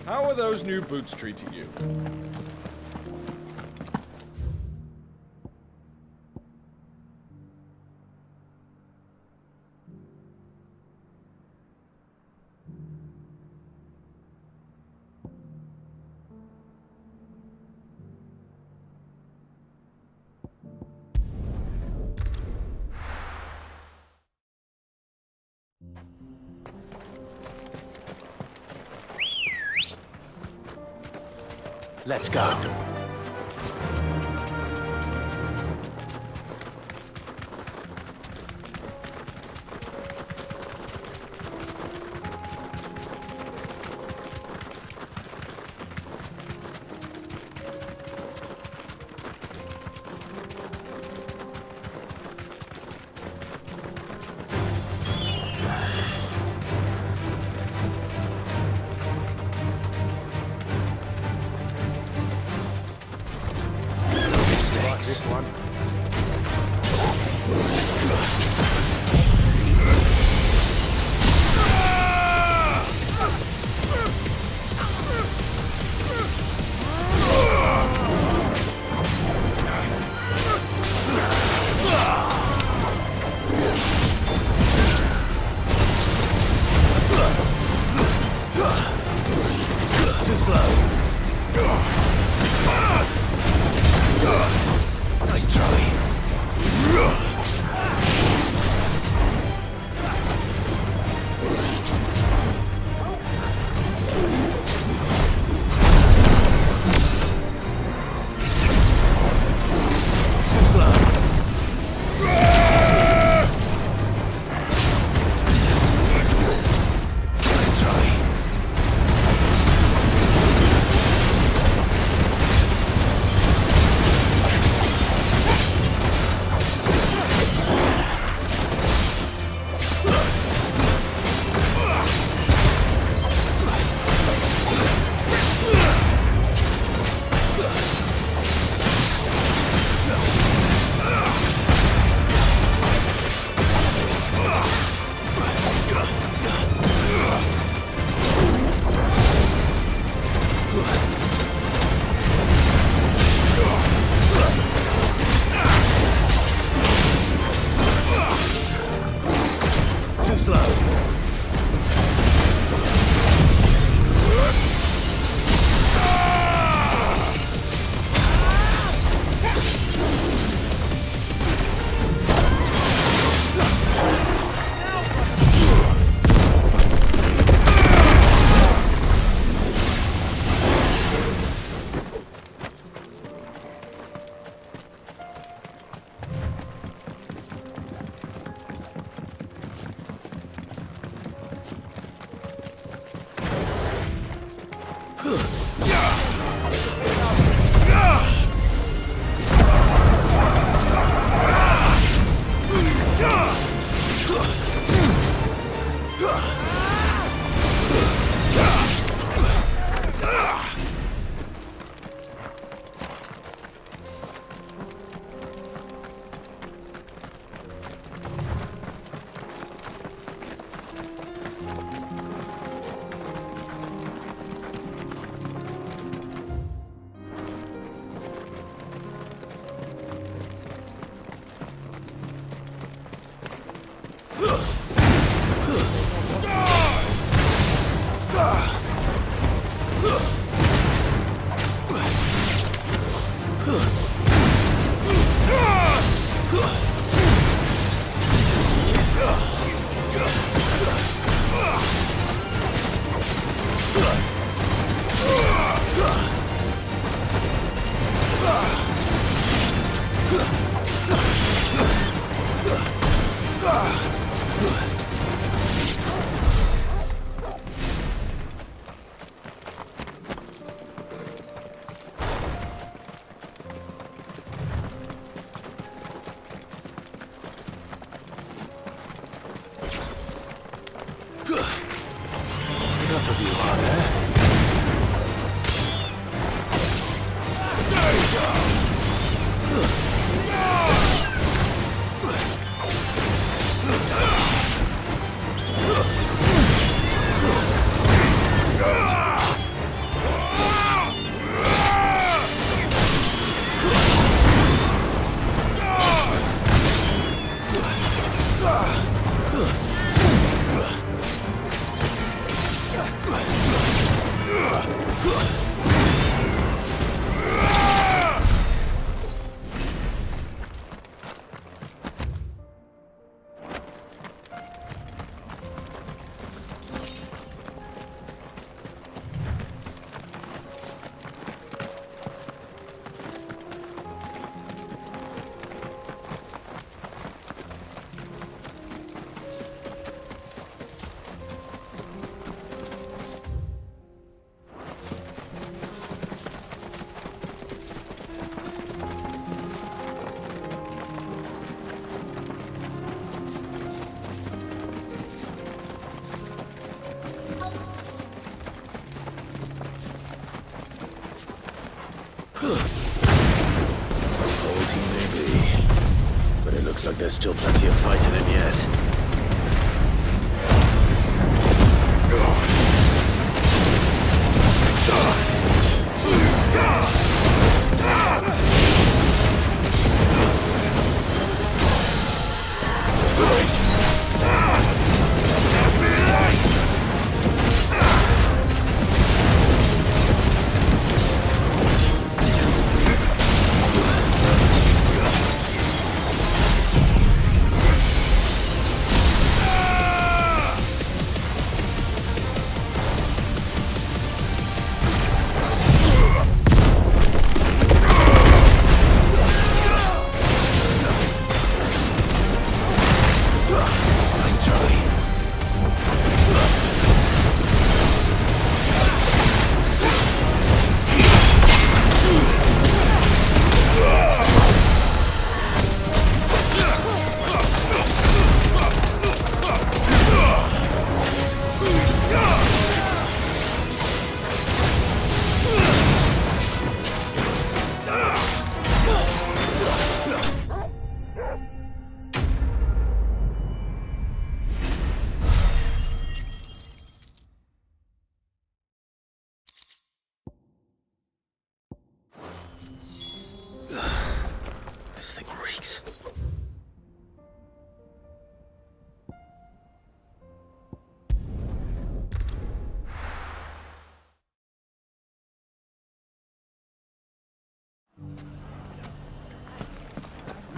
How are those new boots treating you? Let's go. Enough of you, are there? Old he may be, but it looks like there's still plenty of fight in him yet. This thing reeks.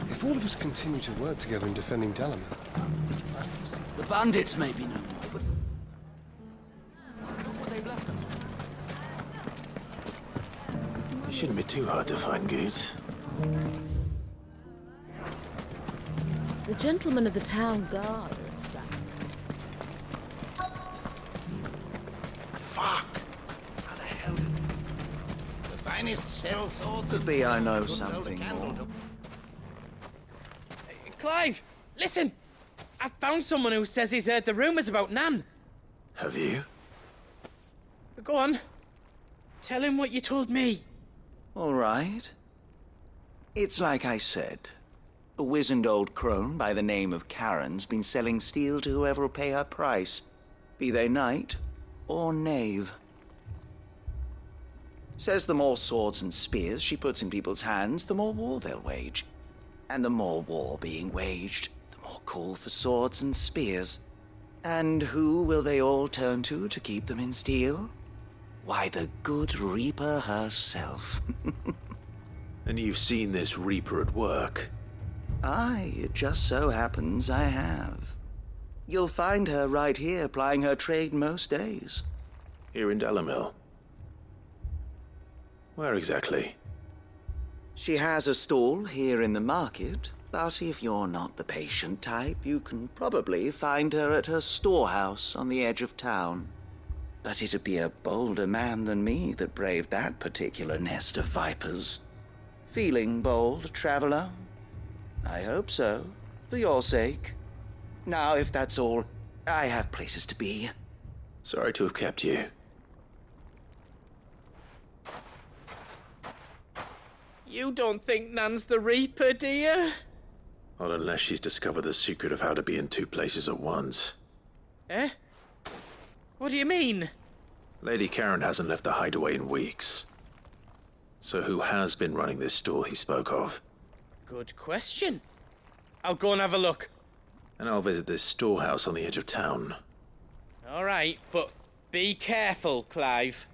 If all of us continue to work together in defending Dalaman, The bandits may be no more, but they've left us. It shouldn't be too hard to find goods. The gentleman of the town guard. Fuck! How the hell did finest sellswords. Could be I know something more. Clive, listen! I found someone who says he's heard the rumours about Nan. Have you? Go on. Tell him what you told me. All right. It's like I said. A wizened old crone by the name of Karen's been selling steel to whoever will pay her price, be they knight or knave. Says the more swords and spears she puts in people's hands, the more war they'll wage. And the more war being waged, the more call for swords and spears. And who will they all turn to keep them in steel? Why, the good Reaper herself. And you've seen this Reaper at work? Aye, it just so happens I have. You'll find her right here plying her trade most days. Here in Delamil? Where exactly? She has a stall here in the market, but if you're not the patient type, you can probably find her at her storehouse on the edge of town. But it'd be a bolder man than me that braved that particular nest of vipers. Feeling bold, traveler? I hope so, for your sake. Now, if that's all, I have places to be. Sorry to have kept you. You don't think Nan's the Reaper, do you? Not unless she's discovered the secret of how to be in two places at once. Eh? What do you mean? Lady Karen hasn't left the hideaway in weeks. So who has been running this store he spoke of? Good question. I'll go and have a look. And I'll visit this storehouse on the edge of town. All right, but be careful, Clive.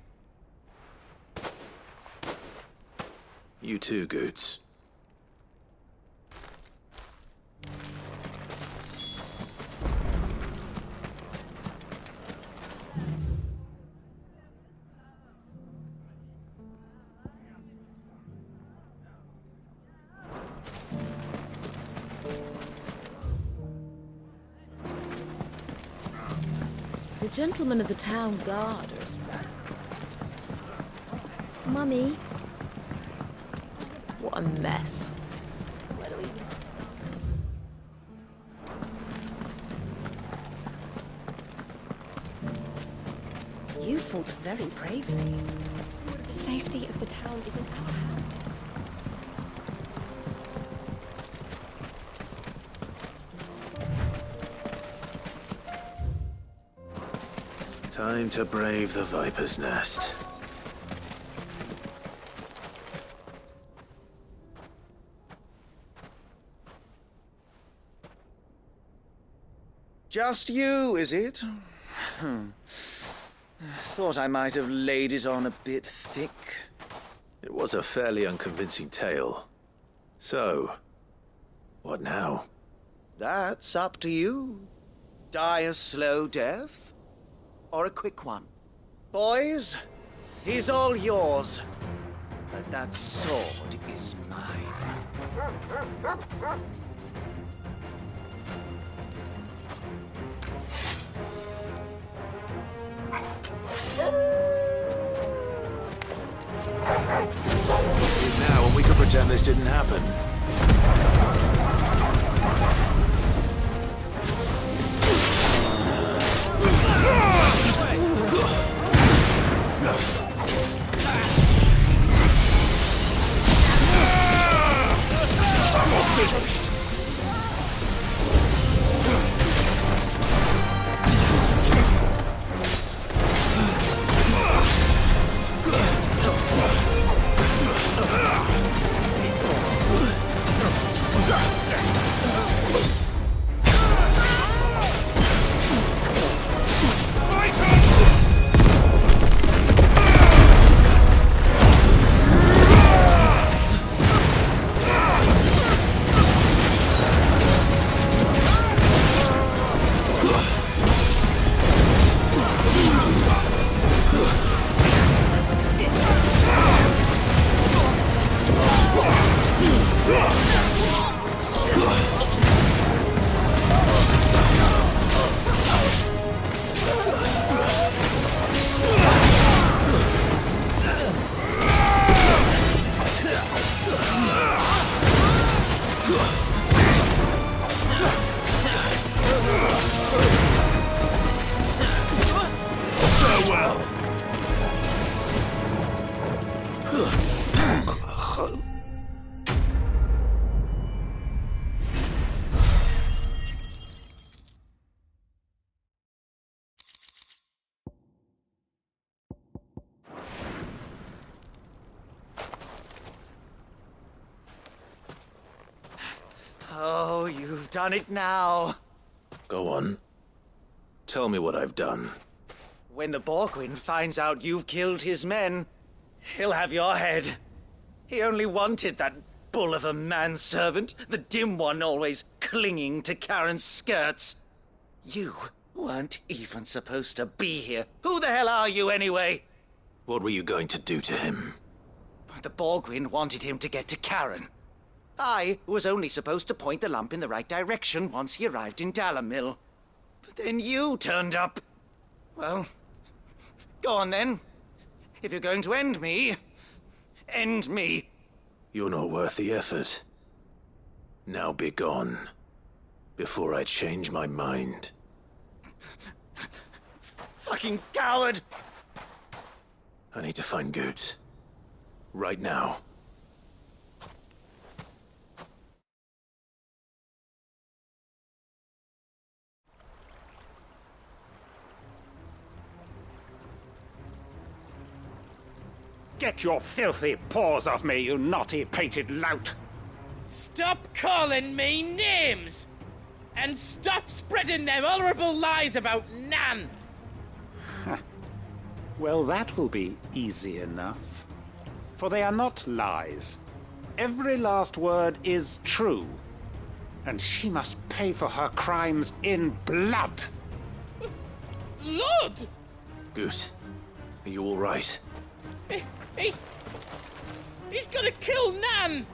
You too, Goots. The gentlemen of the town guard are... Mummy. What a mess. Where do we... You fought very bravely. The safety of the town is in our hands. Time to brave the Viper's Nest. Just you, is it? Thought I might have laid it on a bit thick. It was a fairly unconvincing tale. So, what now? That's up to you. Die a slow death, or a quick one. Boys, he's all yours. But that sword is mine. Now, when we could pretend this didn't happen. You've done it now. Go on. Tell me what I've done. When the Borgwyn finds out you've killed his men, he'll have your head. He only wanted that bull of a manservant, the dim one always clinging to Karen's skirts. You weren't even supposed to be here. Who the hell are you anyway? What were you going to do to him? The Borgwyn wanted him to get to Karen. I was only supposed to point the lamp in the right direction once he arrived in Dalamil. But then you turned up. Well, go on then. If you're going to end me, end me. You're not worth the effort. Now be gone, before I change my mind. Fucking coward! I need to find Goots. Right now. Get your filthy paws off me, you naughty painted lout! Stop calling me names! And stop spreading them horrible lies about Nan! Well, that will be easy enough. For they are not lies. Every last word is true. And she must pay for her crimes in blood. Blood? Goose, are you all right? He's gonna kill Nan!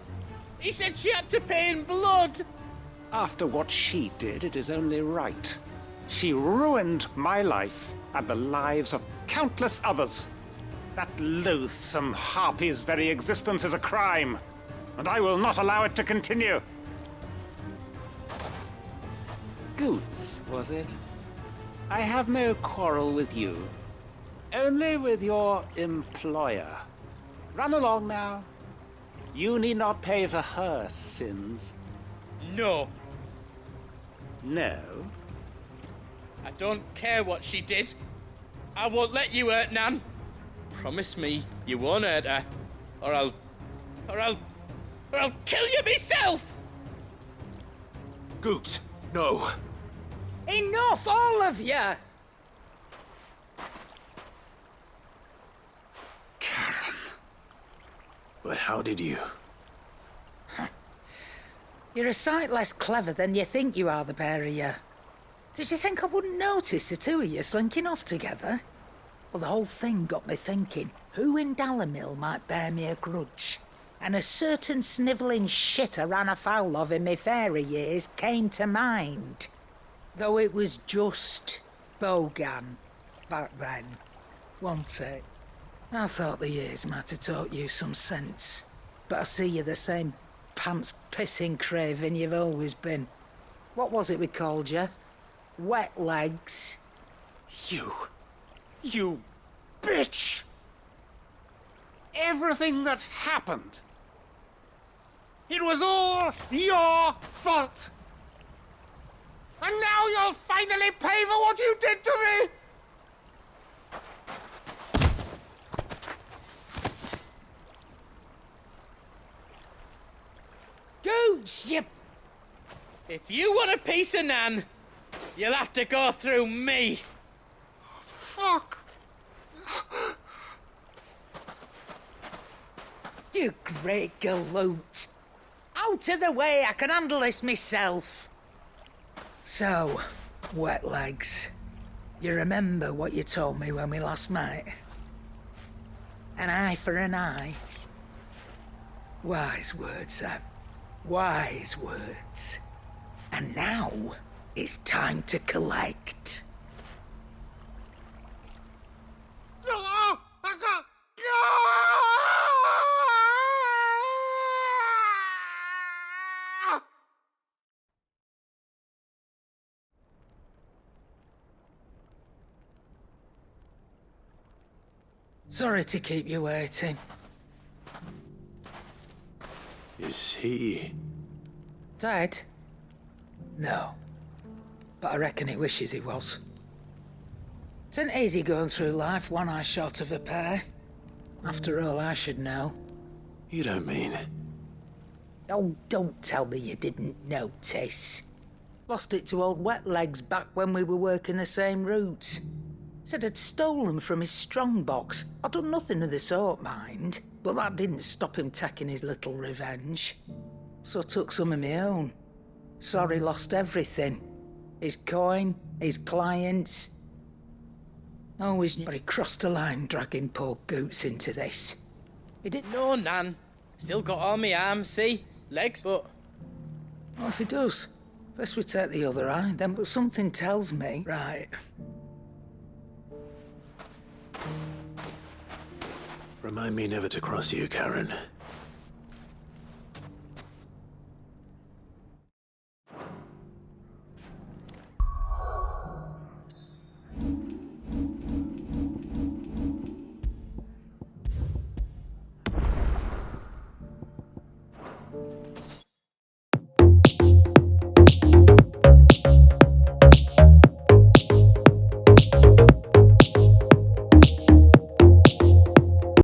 He said she had to pay in blood! After what she did, it is only right. She ruined my life and the lives of countless others. That loathsome harpy's very existence is a crime, and I will not allow it to continue. Goots, was it? I have no quarrel with you. Only with your employer. Run along now. You need not pay for her sins. No. No? I don't care what she did. I won't let you hurt Nan. Promise me you won't hurt her, or I'll kill you myself! Goots, no. Enough, all of you! Karen. But how did you? You're a sight less clever than you think you are, the pair of you. Did you think I wouldn't notice the two of you slinking off together? Well, the whole thing got me thinking, who in Dalamil might bear me a grudge? And a certain snivelling shit I ran afoul of in my fairy years came to mind. Though it was just Bogan back then, wasn't it? I thought the years might have taught you some sense, but I see you're the same pants-pissing craven you've always been. What was it we called you? Wet legs? You bitch! Everything that happened, it was all your fault! And now you'll finally pay for what you did to me! Goots, you... If you want a piece of Nan, you'll have to go through me. Fuck! You great galoot. Out of the way, I can handle this myself. So, wet legs, you remember what you told me when we last met? An eye for an eye. Wise words, Sam. Wise words. And now, it's time to collect. Sorry to keep you waiting. Is he... Dead? No. But I reckon he wishes he was. It isn't easy going through life one eye short of a pair. After all, I should know. You don't mean... Oh, don't tell me you didn't notice. Lost it to old Wet Legs back when we were working the same routes. Said I'd stolen from his strongbox. I'd done nothing of the sort, mind. But that didn't stop him taking his little revenge. So I took some of my own. Sorry, lost everything. His coin, his clients. Always knew he crossed a line dragging poor Goots into this. He didn't... No, Nan. Still got all my arms, see? Legs, but... What if he does? First we take the other eye, then but something tells me... Right. Remind me never to cross you, Karen.